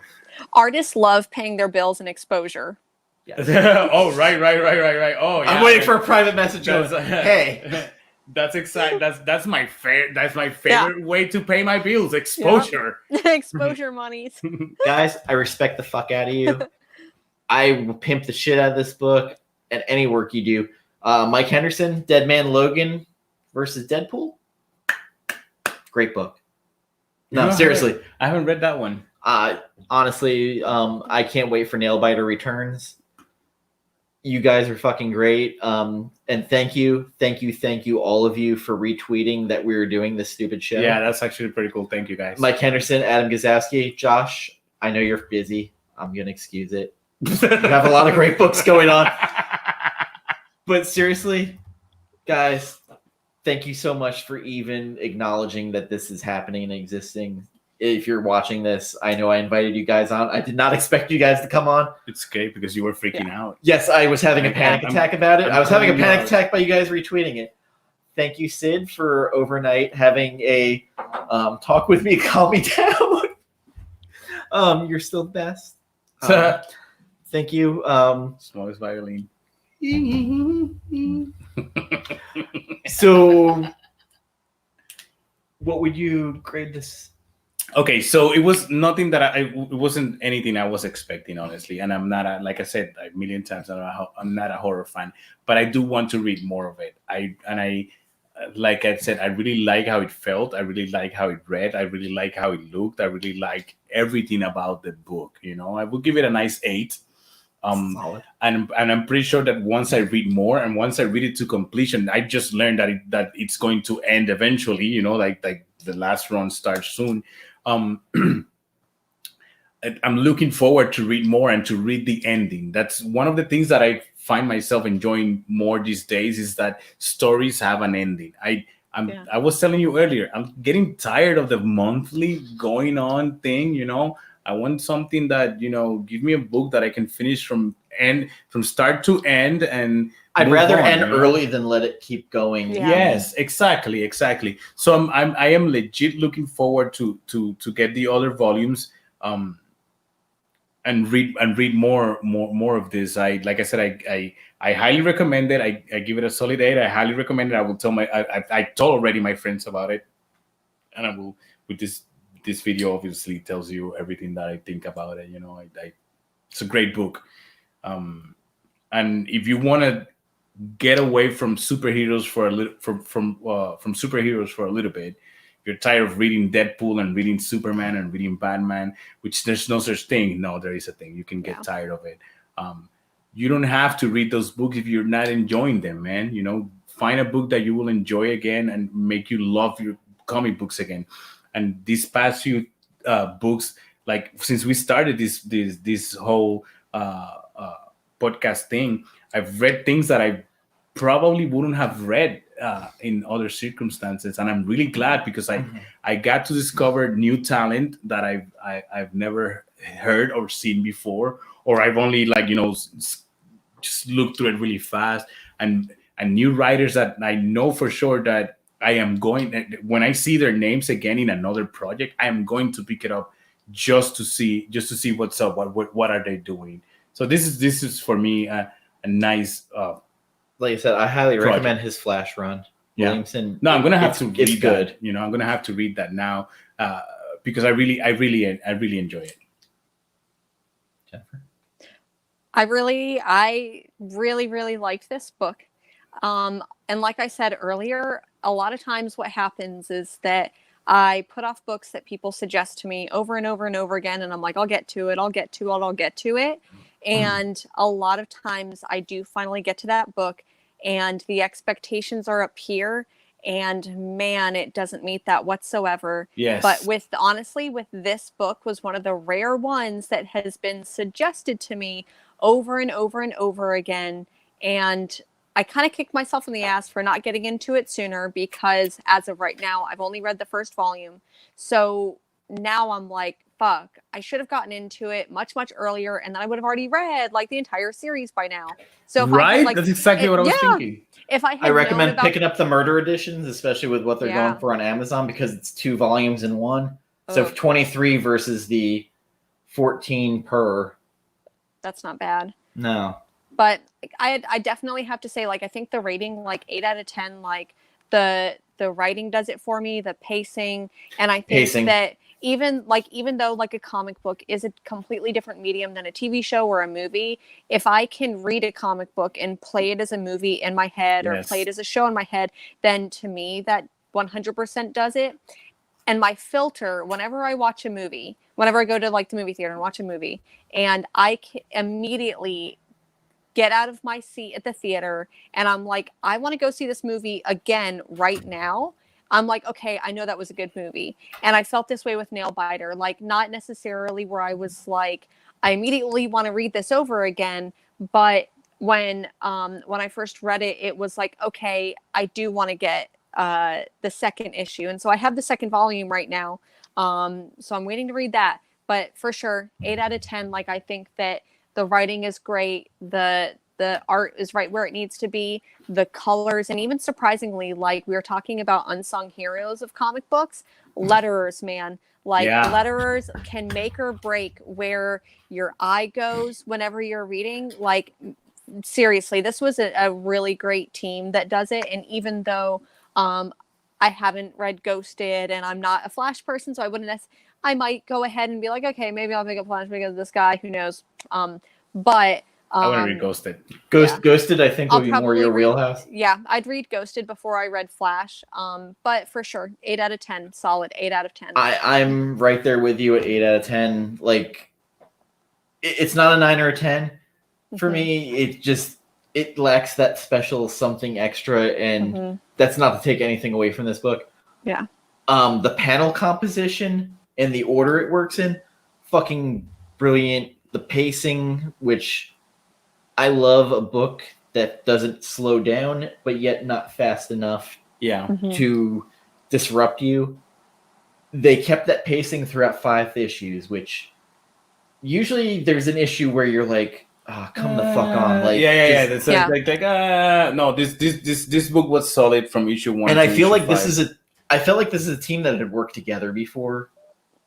Artists love paying their bills and exposure. Yes. Oh, right. Oh, yeah. I'm waiting for a private message. Going, hey, that's exciting. That's my favorite way to pay my bills. Exposure. Exposure monies. guys, I respect the fuck out of you. I will pimp the shit out of this book and any work you do. Mike Henderson, Dead Man Logan versus Deadpool. Great book. No, seriously. I haven't read that one. Honestly, I can't wait for Nailbiter Returns. You guys are fucking great. And thank you, all of you for retweeting that we were doing this stupid show. Yeah, that's actually pretty cool. Thank you, guys. Mike Henderson, Adam Guzowski, Josh, I know you're busy. I'm going to excuse it. You have a lot of great books going on. But seriously, guys, thank you so much for even acknowledging that this is happening and existing. If you're watching this, I know I invited you guys on. I did not expect you guys to come on. It's okay because you were freaking out. Yes, I was having a panic attack about it. I was having a panic out. attack by you guys retweeting it. Thank you, Sid, for overnight having a talk with me, calm me down. You're still the best. Thank you. Smallest violin. So, what would you grade this? Okay, so it was nothing that it wasn't anything I was expecting, honestly. And I'm not, like I said a million times, I'm not a horror fan, but I do want to read more of it. Like I said, I really like how it felt. I really like how it read. I really like how it looked. I really like everything about the book. I would give it a nice 8. Solid. And I'm pretty sure that once I read more and once I read it to completion, I just learned that it's going to end eventually. Like the last run starts soon. I'm looking forward to read more and to read the ending. That's one of the things that I find myself enjoying more these days is that stories have an ending. I was telling you earlier, I'm getting tired of the monthly going on thing. I want something that give me a book that I can finish from start to end, and I'd rather end early than let it keep going. Yeah. Yes, exactly. So I am legit looking forward to get the other volumes, and read more of this. Like I said, I highly recommend it. I give it a solid 8. I highly recommend it. I will tell I told already my friends about it, and I will with this video obviously tells you everything that I think about it. It's a great book. And if you want to get away from superheroes for a little from superheroes for a little bit, if you're tired of reading Deadpool and reading Superman and reading Batman, which there's no such thing. No, there is a thing. You can get tired of it. You don't have to read those books if you're not enjoying them, man. Find a book that you will enjoy again and make you love your comic books again. And these past few books, like since we started this whole podcast thing, I've read things that I probably wouldn't have read in other circumstances, and I'm really glad because I got to discover new talent that I've never heard or seen before, or I've only just looked through it really fast, and new writers that I know for sure that I am going, when I see their names again in another project, I am going to pick it up just to see what's up, what are they doing. So this is for me a nice. Like I said, I highly recommend his Flash run. Yeah. Williamson. No, I'm gonna have to read it's good. that. I'm gonna have to read that now because I really enjoy it. Jennifer? I really liked this book. And like I said earlier, a lot of times what happens is that I put off books that people suggest to me over and over and over again. And I'm like, I'll get to it. And a lot of times I do finally get to that book and the expectations are up here and man, it doesn't meet that whatsoever. Yes. But honestly, with this book was one of the rare ones that has been suggested to me over and over and over again. And I kind of kicked myself in the ass for not getting into it sooner, because as of right now, I've only read the first volume. So now I'm like, fuck, I should have gotten into it much, much earlier, and then I would have already read like the entire series by now. So if I had, like, that's exactly what I was thinking. If I had I recommend known about, picking up the murder editions, especially with what they're Yeah. going for on Amazon, because it's 2 volumes in one. So Ugh. 23 versus the 14 per. that's not bad. No. But I definitely have to say, like, I think the rating, like 8 out of 10, like the writing does it for me, the pacing, and I think that even though like a comic book is a completely different medium than a TV show or a movie, if I can read a comic book and play it as a movie in my head or play it as a show in my head, then to me that 100% does it. And my filter, whenever I watch a movie, whenever I go to like the movie theater and watch a movie, and I immediately get out of my seat at the theater and I'm like, I want to go see this movie again right now. I'm like, okay, I know that was a good movie. And I felt this way with Nailbiter, like not necessarily where I was like, I immediately want to read this over again. But when I first read it, it was like, okay, I do want to get the second issue. And so I have the second volume right now. So I'm waiting to read that. But for sure, 8 out of 10. Like, I think that the writing is great. The art is right where it needs to be. The colors, and even surprisingly, like we were talking about unsung heroes of comic books, letterers, man. Like letterers can make or break where your eye goes whenever you're reading. Like, seriously, this was a really great team that does it. And even though I haven't read Ghosted and I'm not a Flash person, so I might go ahead and be like, okay, maybe I'll pick up Flash because of this guy, who knows. But I want to read Ghosted. Ghosted, I think, would be more your wheelhouse. Yeah, I'd read Ghosted before I read Flash. But for sure, 8 out of 10, solid 8 out of 10. I'm right there with you at 8 out of 10. Like, it's not a 9 or a 10 for me. It lacks that special something extra, and that's not to take anything away from this book. Yeah. The panel composition and the order it works in, fucking brilliant. The pacing, which I love a book that doesn't slow down, but yet not fast enough to disrupt you. They kept that pacing throughout 5 issues, which usually there's an issue where you're like, oh, come the fuck on. Like, no, this book was solid from issue 1 and to I feel like 5. I felt like this is a team that had worked together before.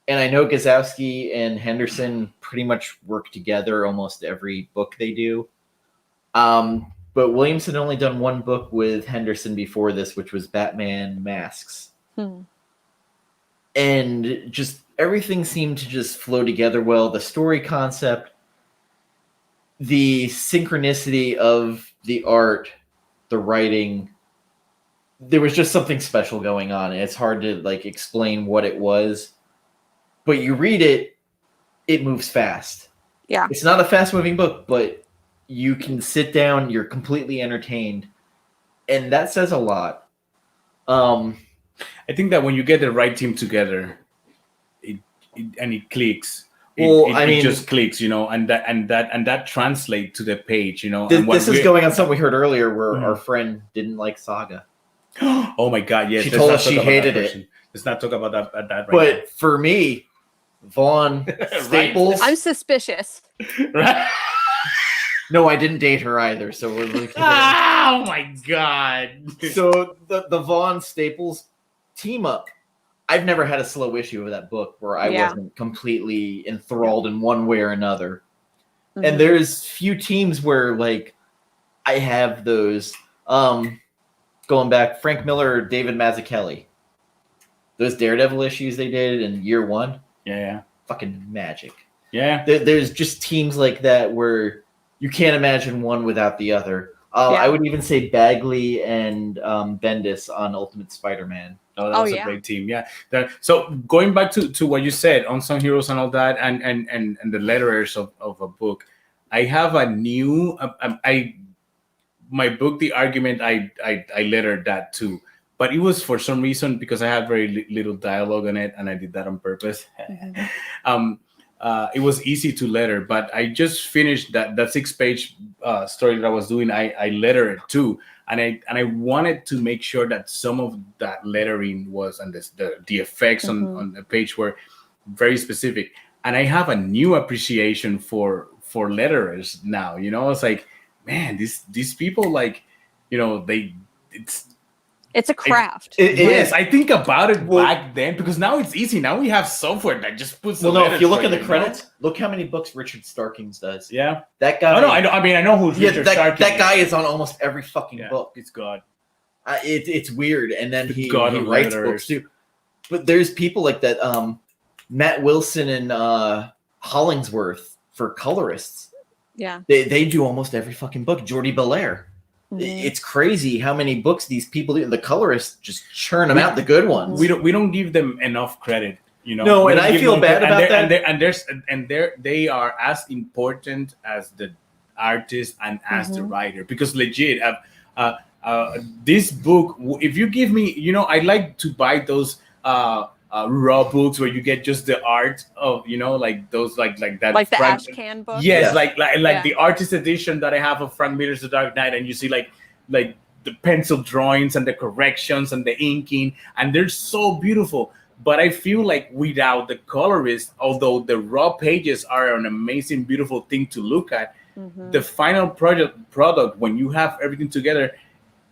And I know Guzowski and Henderson pretty much work together almost every book they do. But Williamson only done 1 book with Henderson before this, which was Batman Masks. And just everything seemed to just flow together well. The story concept, the synchronicity of the art, the writing, there was just something special going on. It's hard to like explain what it was. But you read it, it moves fast. Yeah. It's not a fast-moving book, but you can sit down, you're completely entertained. And that says a lot. I think that when you get the right team together, it clicks. It just clicks, and that translates to the page, This is going on something we heard earlier where our friend didn't like Saga. Oh my God, yes. She told us she hated it. Let's not talk about that right But now. for me, Vaughn Staples. I'm suspicious. Right? No, I didn't date her either, so we're looking oh my God. So the Vaughn Staples team up. I've never had a slow issue of that book where I wasn't completely enthralled in one way or another. And there's few teams where like I have those. Going back, Frank Miller, David Mazzucchelli. Those Daredevil issues they did in year 1. Yeah. Fucking magic. Yeah. There's just teams like that where you can't imagine one without the other. I would even say Bagley and Bendis on Ultimate Spider-Man. Oh, that was a great team. Yeah. So going back to what you said, unsung heroes and all that, and the letterers of a book, I have a new my book, The Argument, I lettered that too. but it was for some reason because I had very little dialogue in it, and I did that on purpose. It was easy to letter, but I just finished that 6-page story that I was doing. I lettered it too, and I wanted to make sure that some of that lettering was and the effects on the page were very specific. And I have a new appreciation for letterers now. You know, it's like, man, these people, like, you know, it's a craft. It is. I think about it back then, because now it's easy. Now we have software that just puts. Well, no. If you look at the credits, look how many books Richard Starkings does. Yeah, that guy. Oh no, I know who's Richard Starkings. That guy is on almost every fucking book. It's God. It's weird, and then he writes letters. Books too. But there's people like that. Matt Wilson and Hollingsworth for colorists. Yeah, they do almost every fucking book. Jordi Belair. It's crazy how many books these people do. The colorists just churn them out, the good ones. We don't give them enough credit, you know. No, and I feel bad about that. They are as important as the artist and as the writer, because legit, this book. If you give me, you know, I like to buy those raw books where you get just the art of, you know, like those like that, like the Ashcan book. Yes, like the artist edition that I have of Frank Miller's The Dark Knight, and you see like the pencil drawings and the corrections and the inking, and they're so beautiful. But I feel like without the colorist, although the raw pages are an amazing, beautiful thing to look at, the final product when you have everything together,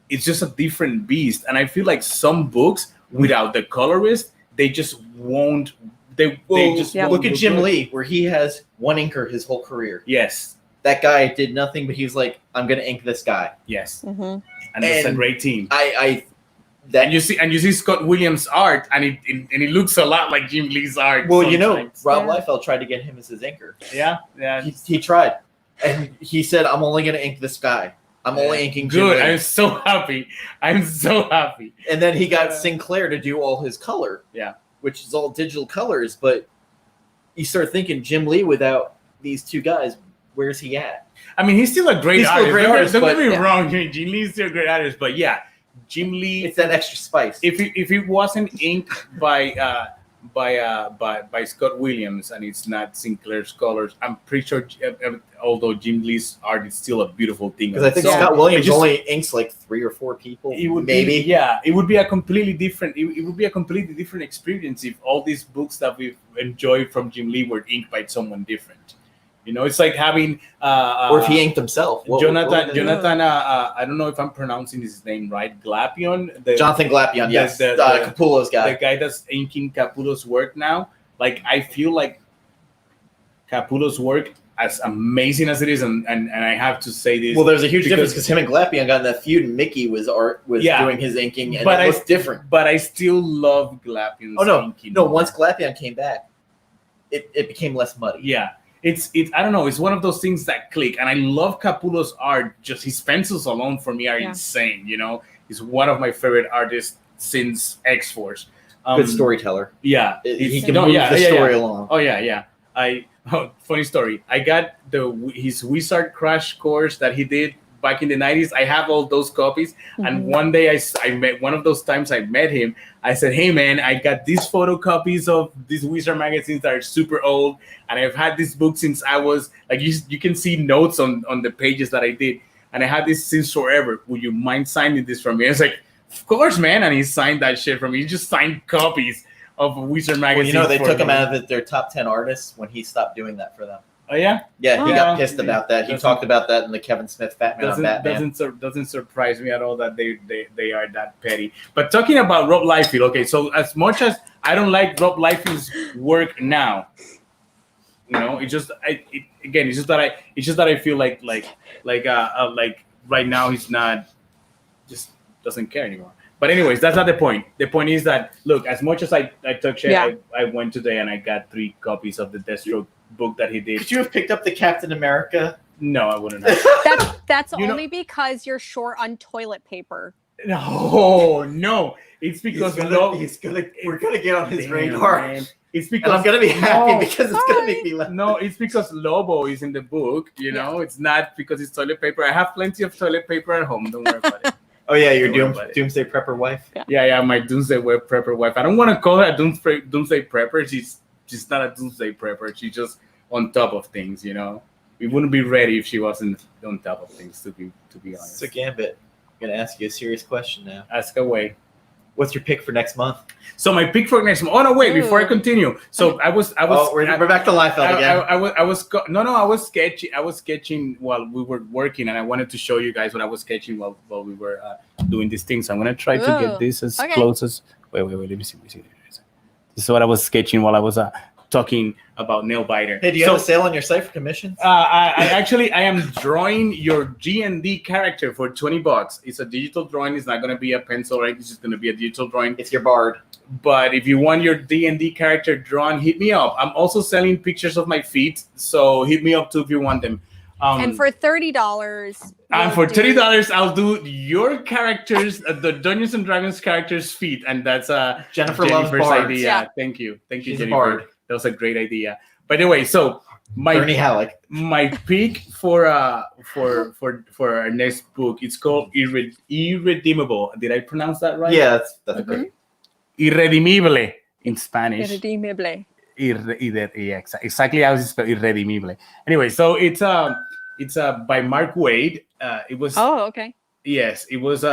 it's just a different beast. And I feel like some books without the colorist, they just won't. They just won't. Look at Jim Lee, where he has one inker his whole career. Yes, that guy did nothing, but he was like, "I'm going to ink this guy." Yes, and it's a great team. And you see Scott Williams' art, and it looks a lot like Jim Lee's art. Well, sometimes. You know, Rob Liefeld tried to get him as his inker. Yeah. He tried, and he said, "I'm only going to ink this guy. I'm only inking Jim Lee." I'm so happy. And then he got Sinclair to do all his color. Yeah. Which is all digital colors, but you start thinking Jim Lee without these two guys, where's he at? I mean, he's still a great artist. Don't get me wrong, Jim Lee's still a great artist, but yeah, Jim Lee. It's that extra spice. If it wasn't inked by Scott Williams and it's not Sinclair's colors, I'm pretty sure. Although Jim Lee's art is still a beautiful thing, because I think Scott Williams only inks like 3 or 4 people. It would maybe. It would be a completely different. It would be a completely different experience if all these books that we've enjoyed from Jim Lee were inked by someone different. You know, it's like having or if he inked himself. Jonathan. I don't know if I'm pronouncing his name right. Glapion. Jonathan Glapion. Yes, Capullo's guy. The guy that's inking Capullo's work now. Like, I feel like Capullo's work, as amazing as it is, and I have to say this. Well, there's a huge difference because him and Glapion got in that feud, and Mickey was doing his inking, and it was different. But I still love Glapion's inking. No, once Glapion came back, it became less muddy. Yeah. It's I don't know, it's one of those things that click, and I love Capullo's art. Just his pencils alone for me are insane, you know. He's one of my favorite artists since X-Force. Good storyteller. Yeah. He can move the story along. Oh yeah. Funny story. I got his Wizard Crash course that he did back in the 90s. I have all those copies. And one day I met one of those times I met him. I said, "Hey man, I got these photocopies of these Wizard magazines that are super old, and I've had this book since I was like, you can see notes on the pages that I did, and I had this since forever. Would you mind signing this for me?" I was like, "Of course, man." And he signed that shit for me. He just signed copies of Wizard magazines. Well, you know, they took him out of their top 10 artists when he stopped doing that for them. Oh yeah, yeah, he got pissed about that. He talked about that in the Kevin Smith Fat Man on Batman. Doesn't surprise me at all that they are that petty. But talking about Rob Liefeld, okay, so as much as I don't like Rob Liefeld's work now, you know, it's just that I feel like right now he's not, just doesn't care anymore. But anyways, that's not the point. The point is that, look, as much as I took shit, I went today and I got 3 copies of the Deathstroke book that he did. Could you have picked up the Captain America? No, I wouldn't have. That's only because you're short on toilet paper. No. It's because we're gonna get on his radar. Man. It's because I'm gonna be happy because it's gonna make me laugh. No, it's because Lobo is in the book. You know, it's not because it's toilet paper. I have plenty of toilet paper at home. Don't worry about it. Oh yeah, your Don't worry about it. doomsday prepper wife. Yeah, my doomsday web prepper wife. I don't want to call her a doomsday prepper. She's not a doomsday prepper. She's just on top of things, you know. We wouldn't be ready if she wasn't on top of things, to be honest. So Gambit, I'm gonna ask you a serious question now. Ask away. What's your pick for next month? So my pick for next month. Oh no, wait! Before I continue, so I was. Oh, we're back to Liefeld again. I was sketching. I was sketching while we were working, and I wanted to show you guys what I was sketching while we were doing these things. So I'm gonna try to get this as close as. Wait. Let me see. This is what I was sketching while I was talking about Nailbiter. Hey, do you have a sale on your site for commissions? I am drawing your G&D character for $20. It's a digital drawing. It's not going to be a pencil, right? It's just going to be a digital drawing. It's your bard. But if you want your D&D character drawn, hit me up. I'm also selling pictures of my feet, so hit me up too if you want them. And for $30, and for $30, I'll do your characters, the Dungeons and Dragons characters' feet, and that's Jennifer's idea. Yeah. Thank you, She's Jennifer. That was a great idea. By the way, so Bernie Halleck. My pick for our next book, it's called Irredeemable. Did I pronounce that right? Yeah, that's great. Irredimible in Spanish. Irredimible. Exactly how it's spelled. Irredimible. Anyway, so it's by Mark Waid. It was. Oh, okay. Yes, it was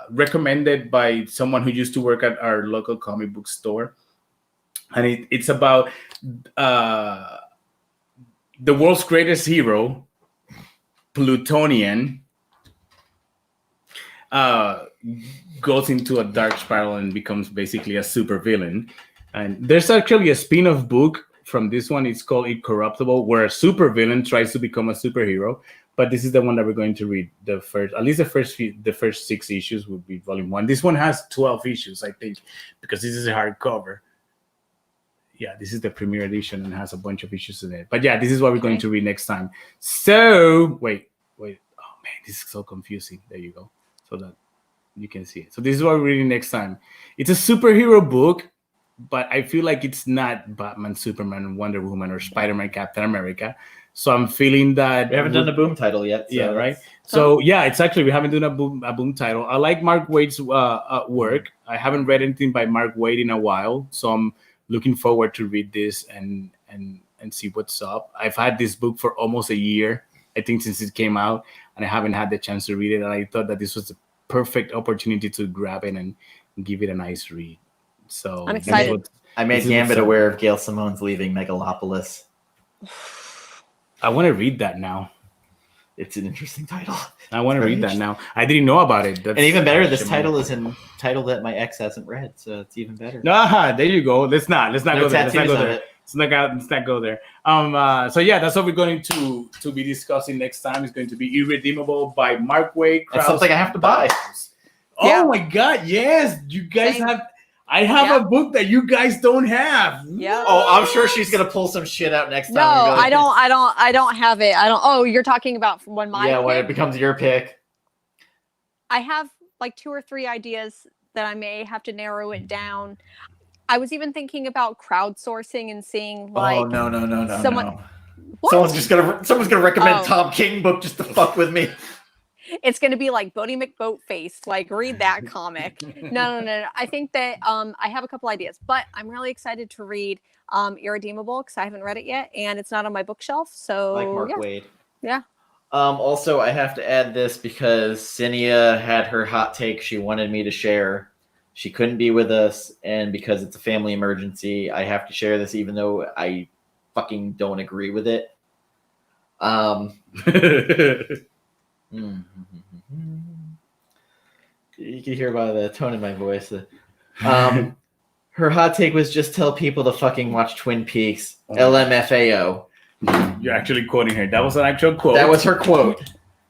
recommended by someone who used to work at our local comic book store. And it's about the world's greatest hero, Plutonian, goes into a dark spiral and becomes basically a supervillain. And there's actually a spin-off book from this one. It's called Incorruptible, where a supervillain tries to become a superhero. But this is the one that we're going to read. The first 6 issues would be volume 1. This one has 12 issues, I think, because this is a hardcover. Yeah, this is the premiere edition and has a bunch of issues in it. But yeah, this is what we're going to read next time. So wait. Oh man, this is so confusing. There you go. So that you can see it. So this is what we're reading next time. It's a superhero book, but I feel like it's not Batman, Superman, Wonder Woman, or Spider-Man, Captain America. So I'm feeling that we haven't done the boom title yet. So yeah, right. So yeah, it's actually we haven't done a boom title. I like Mark Waid's work. I haven't read anything by Mark Waid in a while, so I'm looking forward to read this and see what's up. I've had this book for almost a year, I think, since it came out, and I haven't had the chance to read it. And I thought that this was the perfect opportunity to grab it and give it a nice read. So I'm excited. I made Gambit aware of Gail Simone's leaving Megalopolis. I want to read that now. It's an interesting title. I want to read that now. I didn't know about it. And even better, this title is a title that my ex hasn't read, so it's even better. There you go. Let's not go there. Let's not go there. So yeah, that's what we're going to be discussing next time. It's going to be Irredeemable by Mark Waid. That's something I have to buy. Oh my God! Yes, you guys have. I have a book that you guys don't have. Yeah. Oh, I'm sure she's gonna pull some shit out next time. No, I don't have it. Oh, you're talking about when my when it becomes your pick. I have like 2 or 3 ideas that I may have to narrow it down. I was even thinking about crowdsourcing and seeing like. Oh no! Someone. What? Someone's gonna recommend Tom King book just to fuck with me. It's going to be like Bodie McBoatface. Like, read that comic. No. I think that I have a couple ideas, but I'm really excited to read Irredeemable because I haven't read it yet, and it's not on my bookshelf. So like Mark Waid. Yeah. Also, I have to add this because Cidnya had her hot take she wanted me to share. She couldn't be with us, and because it's a family emergency, I have to share this even though I fucking don't agree with it. You can hear by the tone in my voice. Her hot take was just tell people to fucking watch Twin Peaks. LMFAO. You're actually quoting her. That was an actual quote. That was her quote.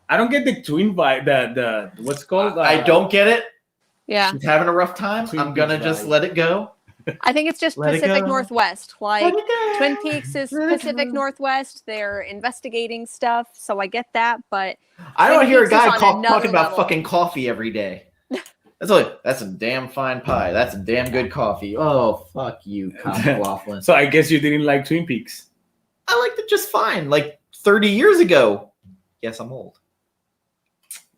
I don't get the twin vibe. The what's it called? I don't get it. Yeah. She's having a rough time. I'm gonna just let it go. I think it's just Pacific Northwest. Like Twin Peaks is Pacific Northwest. They're investigating stuff, so I get that. But I don't hear a guy talking about fucking coffee every day. That's a damn fine pie. That's a damn good coffee. Oh, fuck you, Laughlin. So I guess you didn't like Twin Peaks. I liked it just fine. Like 30 years ago. Yes, I'm old.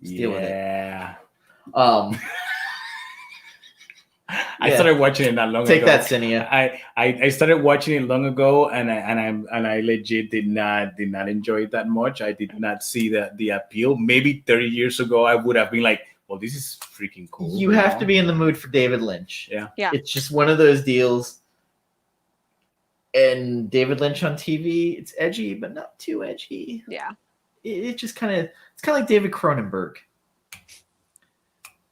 deal with it. Yeah. I Yeah. started watching it not long Take ago. that, Cidnya. I started watching it long ago, and I legit did not enjoy it that much. I did not see the appeal. Maybe 30 years ago, I would have been like, "Well, this is freaking cool." You have to be in the mood for David Lynch. Yeah. It's just one of those deals. And David Lynch on TV, it's edgy, but not too edgy. Yeah. It just kind of, it's kind of like David Cronenberg.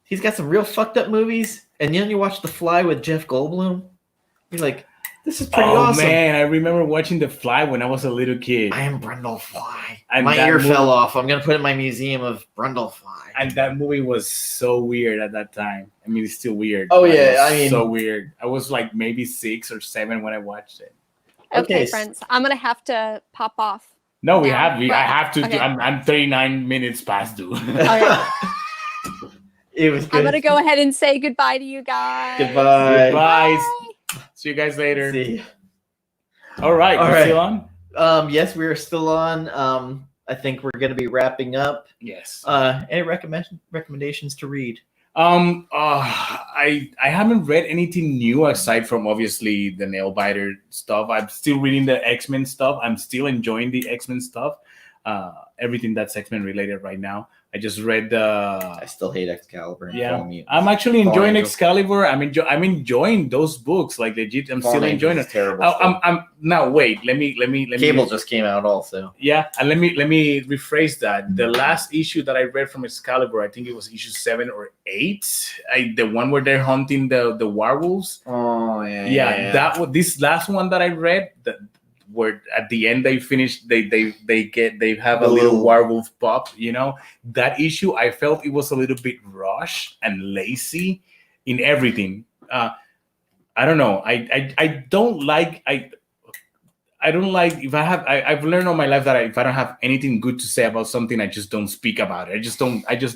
He's got some real fucked up movies, and then you watch The Fly with Jeff Goldblum. You're like, this is pretty awesome. Oh man, I remember watching The Fly when I was a little kid. I am Brundle Fly. And my that ear movie- fell off. I'm gonna put it in my museum of Brundle Fly. And that movie was so weird at that time. I mean, it's still weird. Oh, but yeah, it was I mean- so weird. I was like maybe 6 or 7 when I watched it. Okay, Okay, friends, I'm gonna have to pop off. No, we No, have. but- I have to. okay. I'm 39 minutes past due. Okay. It was good. I'm gonna go ahead and say goodbye to you guys. Goodbye. Goodbye. See you guys later. See. All right. All We're right. still on? Yes, we are still on. I think we're gonna be wrapping up. Yes. Any recommendations to read? I haven't read anything new aside from obviously the Nailbiter stuff. I'm still reading the X-Men stuff. I'm still enjoying the X-Men stuff. Everything that's X-Men related right now. I just read the. I still hate Excalibur. And Yeah, Fallen Mutants. I'm actually Fallen enjoying Angels. Excalibur. I'm enjoying those books. Like legit, I'm Fallen still enjoying Angels it. is terrible. I'm now wait. Let me. Cable just came out also. Yeah, and let me rephrase that. The last issue that I read from Excalibur, I think it was issue 7 or 8. The one where they're hunting the werewolves. Oh Yeah, that was this last one that I read. That where at the end they finish, they have a The little little- werewolf pop. You know, that issue I felt it was a little bit rushed and lazy in everything. I don't know. I don't like I don't like if I've learned all my life that if I don't have anything good to say about something, I just don't speak about it. I just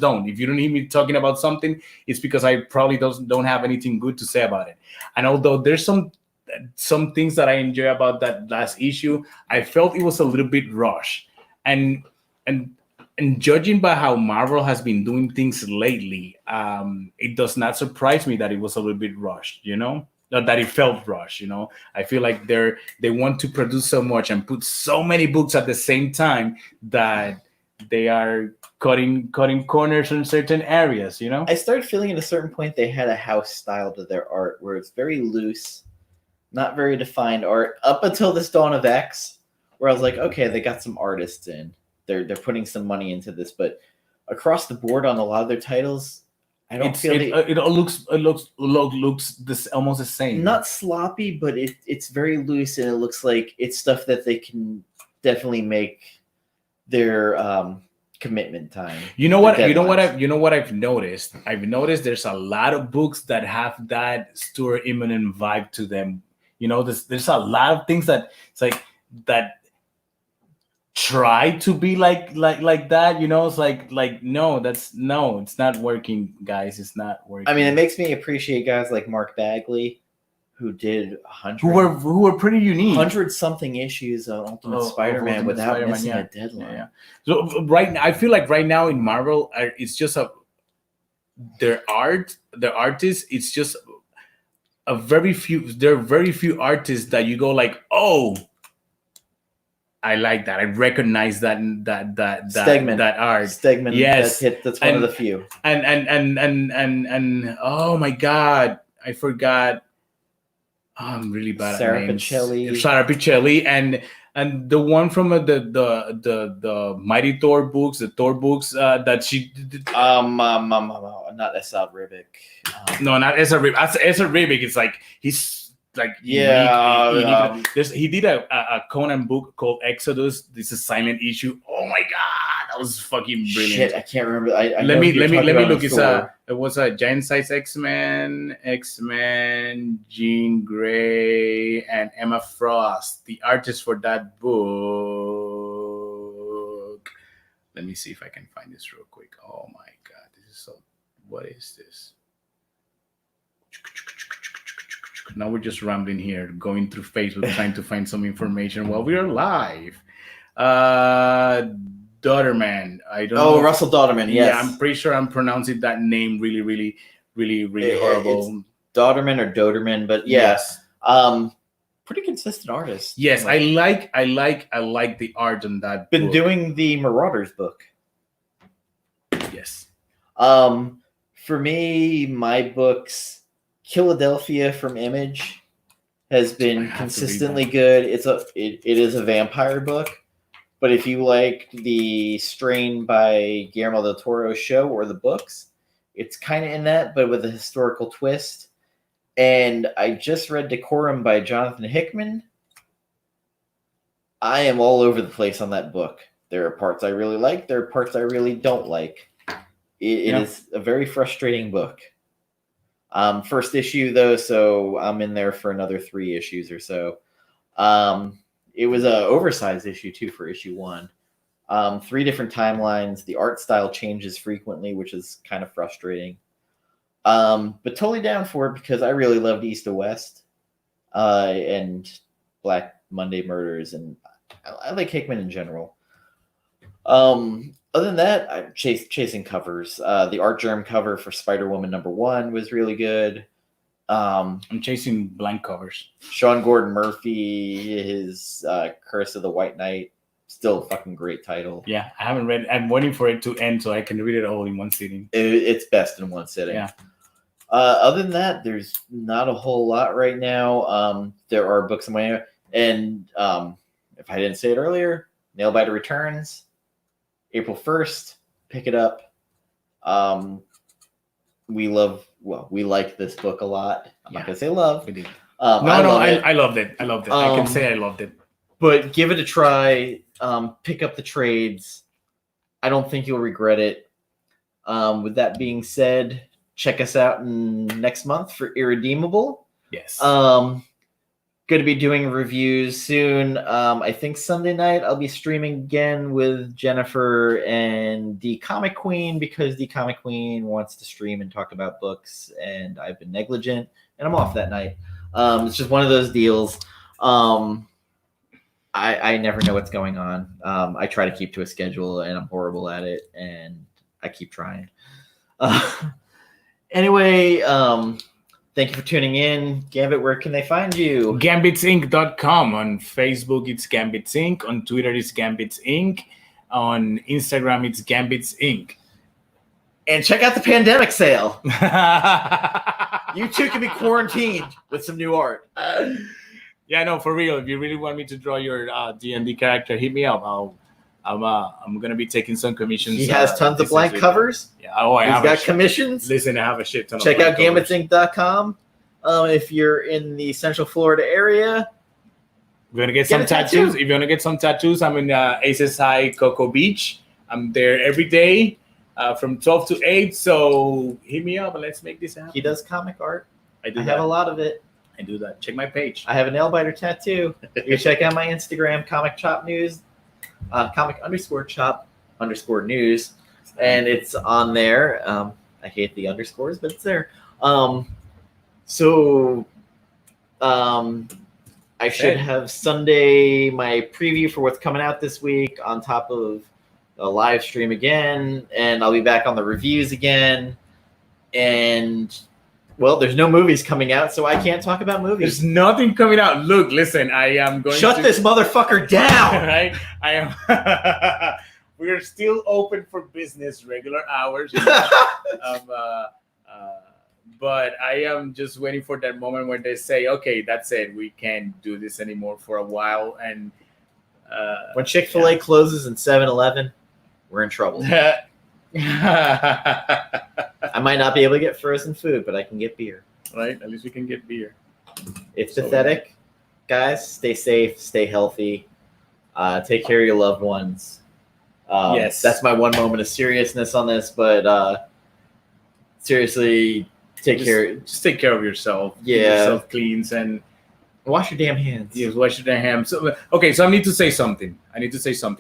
don't. If you don't hear me talking about something, it's because I probably don't have anything good to say about it. And although there's some things that I enjoy about that last issue, I felt it was a little bit rushed. And judging by how Marvel has been doing things lately, it does not surprise me that it was a little bit rushed, you know? Not that it felt rushed, you know? I feel like they want to produce so much and put so many books at the same time that they are cutting corners in certain areas, you know? I started feeling at a certain point they had a house style to their art where it's very loose, not very defined art, up until this Dawn of X, where I was like, okay, they got some artists in. They're putting some money into this, but across the board on a lot of their titles, I don't feel it all looks this almost the same. not sloppy, but it's very loose, and it looks like it's stuff that they can definitely make their commitment time. You know what? the You know what? deadlines. You know what I've noticed? I've noticed there's a lot of books that have that Stuart Immonen vibe to them. You know, there's a lot of things that it's like that try to be like that. You know, it's like no, it's not working, guys. It's not working. I mean, it makes me appreciate guys like Mark Bagley, who did 100, who were pretty unique. 100-something issues of Ultimate Spider-Man Ultimate without Spider-Man, missing yeah. a deadline. Yeah. So right now, I feel like right now in Marvel, it's just their artists. It's just there are very few artists that you go like, oh, I like that. I recognize that Stegman. that art. Stegman, Yes. that's one of the few. And oh my God, I forgot. Oh, I'm really bad Sarah at names. Pichelli. Sarah Pichelli and the one from the Mighty Thor books, the Thor books that she did. Not S.L. Ribic. No, not Ezra Ribic. Ezra Ribic is like he's like unique. He did a Conan book called Exodus. This is a silent issue. Oh my God, that was fucking brilliant. Shit, I can't remember. I let me look. Thor. It was a Giant Size X-Men, Jean Grey, and Emma Frost. The artist for that book. Let me see if I can find this real quick. Oh my God, this is so. What is this? Now we're just rambling here, going through Facebook, trying to find some information while we are live. Dodderman. I don't Oh, know. Russell Dodderman. Yes. Yeah, I'm pretty sure I'm pronouncing that name really horrible. It's Dodderman or Doderman, but yeah. Yes. Pretty consistent artist. Yes, I like the art on that. Been book. doing the Marauders book. Yes. For me, my books, Philadelphia from Image has been consistently good. It is a vampire book, but if you like the Strain by Guillermo del Toro show or the books, it's kind of in that, but with a historical twist. And I just read Decorum by Jonathan Hickman. I am all over the place on that book. There are parts I really like. There are parts I really don't like. It is a very frustrating book. First issue, though, so I'm in there for another 3 issues or so. It was an oversized issue, too, for issue 1. 3 different timelines. The art style changes frequently, which is kind of frustrating. But totally down for it because I really loved East to West and Black Monday Murders, and I like Hickman in general. Other than that, I'm chasing covers. The Art Germ cover for Spider-Woman #1 was really good. I'm chasing blank covers. Sean Gordon Murphy, his Curse of the White Knight, still a fucking great title. Yeah, I haven't read it. I'm waiting for it to end so I can read it all in one sitting. It's best in one sitting. Yeah. Other than that, there's not a whole lot right now. There are books in my and if I didn't say it earlier, Nailbiter returns April 1st. Pick it up. We like this book a lot. I'm not gonna say love. We did. I loved it. I loved it. I can say I loved it. But give it a try. Pick up the trades. I don't think you'll regret it. With that being said, check us out next month for Irredeemable. Yes. Going to be doing reviews soon. I think Sunday night I'll be streaming again with Jennifer and the Comic Queen because the Comic Queen wants to stream and talk about books, and I've been negligent, and I'm off that night. It's just one of those deals. I never know what's going on. I try to keep to a schedule, and I'm horrible at it, and I keep trying. Anyway, thank you for tuning in. Gambit, where can they find you? GambitsInc.com. On Facebook, it's Gambits Inc. On Twitter, it's Gambits Inc. On Instagram, it's Gambits Inc. And check out the pandemic sale. You too can be quarantined with some new art. Yeah, no, for real. If you really want me to draw your D&D character, hit me up. I'm gonna be taking some commissions. He has tons of blank covers. Yeah. Oh, He's got commissions. Listen, I have a shit ton. Check out GambitsInc.com. If you're in the Central Florida area, we're gonna get some tattoos. If you wanna get some tattoos, I'm in Aces High, Cocoa Beach. I'm there every day from 12 to 8. So hit me up and let's make this happen. He does comic art. I have a lot of it. I do that. Check my page. I have a Nailbiter tattoo. You can check out my Instagram, Comic Chop News. Comic_chop_news, and it's on there. I hate the underscores, but it's there. I should have Sunday my preview for what's coming out this week on top of a live stream again, and I'll be back on the reviews again. And well, there's no movies coming out, so I can't talk about movies. There's nothing coming out. Look, listen, I am going Shut this motherfucker down! Right? I am. We're still open for business, regular hours. But I am just waiting for that moment when they say, okay, that's it. We can't do this anymore for a while. And when Chick-fil-A closes and 7-Eleven, we're in trouble. I might not be able to get frozen food, but I can get beer. Right? At least we can get beer. It's pathetic. Guys, stay safe, stay healthy. Take care of your loved ones. Yes. That's my one moment of seriousness on this, but seriously, just take care of yourself. Yeah. Keep yourself clean and wash your damn hands. Yes, wash your damn hands. So I need to say something.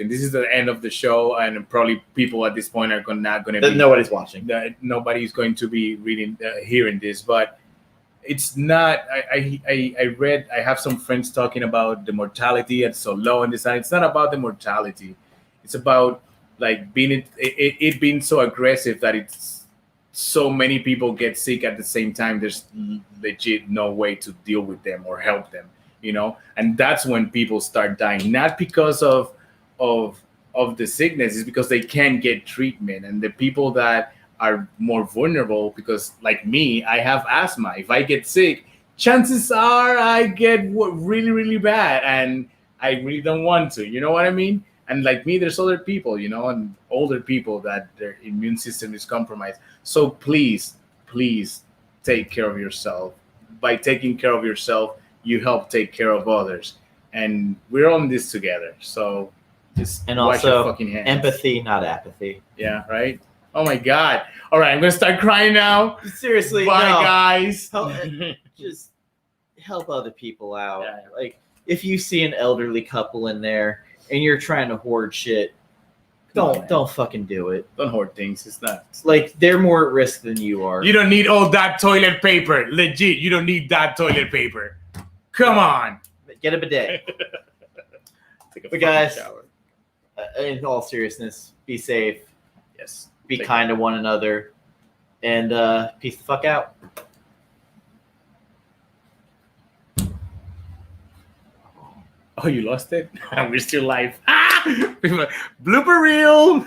This is the end of the show, and probably people at this point are not going to be. Nobody's watching. Nobody's going to be hearing this, but it's not. I read. I have some friends talking about the mortality at so low, and this. It's not about the mortality. It's about like being it being so aggressive that it's so many people get sick at the same time. There's legit no way to deal with them or help them, and that's when people start dying, not because of the sickness, it's because they can't get treatment. And the people that are more vulnerable, because like me, I have asthma. If I get sick, chances are I get really, really bad, and I really don't want to, you know what I mean? And like me, there's other people, and older people that their immune system is compromised. So please take care of yourself. By taking care of yourself, you help take care of others. And we're on this together. So just And wash your also, fucking hands. empathy, not apathy. Yeah, right? Oh my God. All right, I'm going to start crying now. Seriously, Bye, no. guys. Just help other people out. Yeah. Like, if you see an elderly couple in there and you're trying to hoard shit, don't fucking do it. Don't hoard things. It's not. Like, they're more at risk than you are. You don't need all that toilet paper. Legit, you don't need that toilet paper. Come on. Get a bidet. Take a But guys, shower. In all seriousness, be safe. Yes. Be Take kind to one another. And peace the fuck out. Oh, you lost it? We're still live. Blooper reel.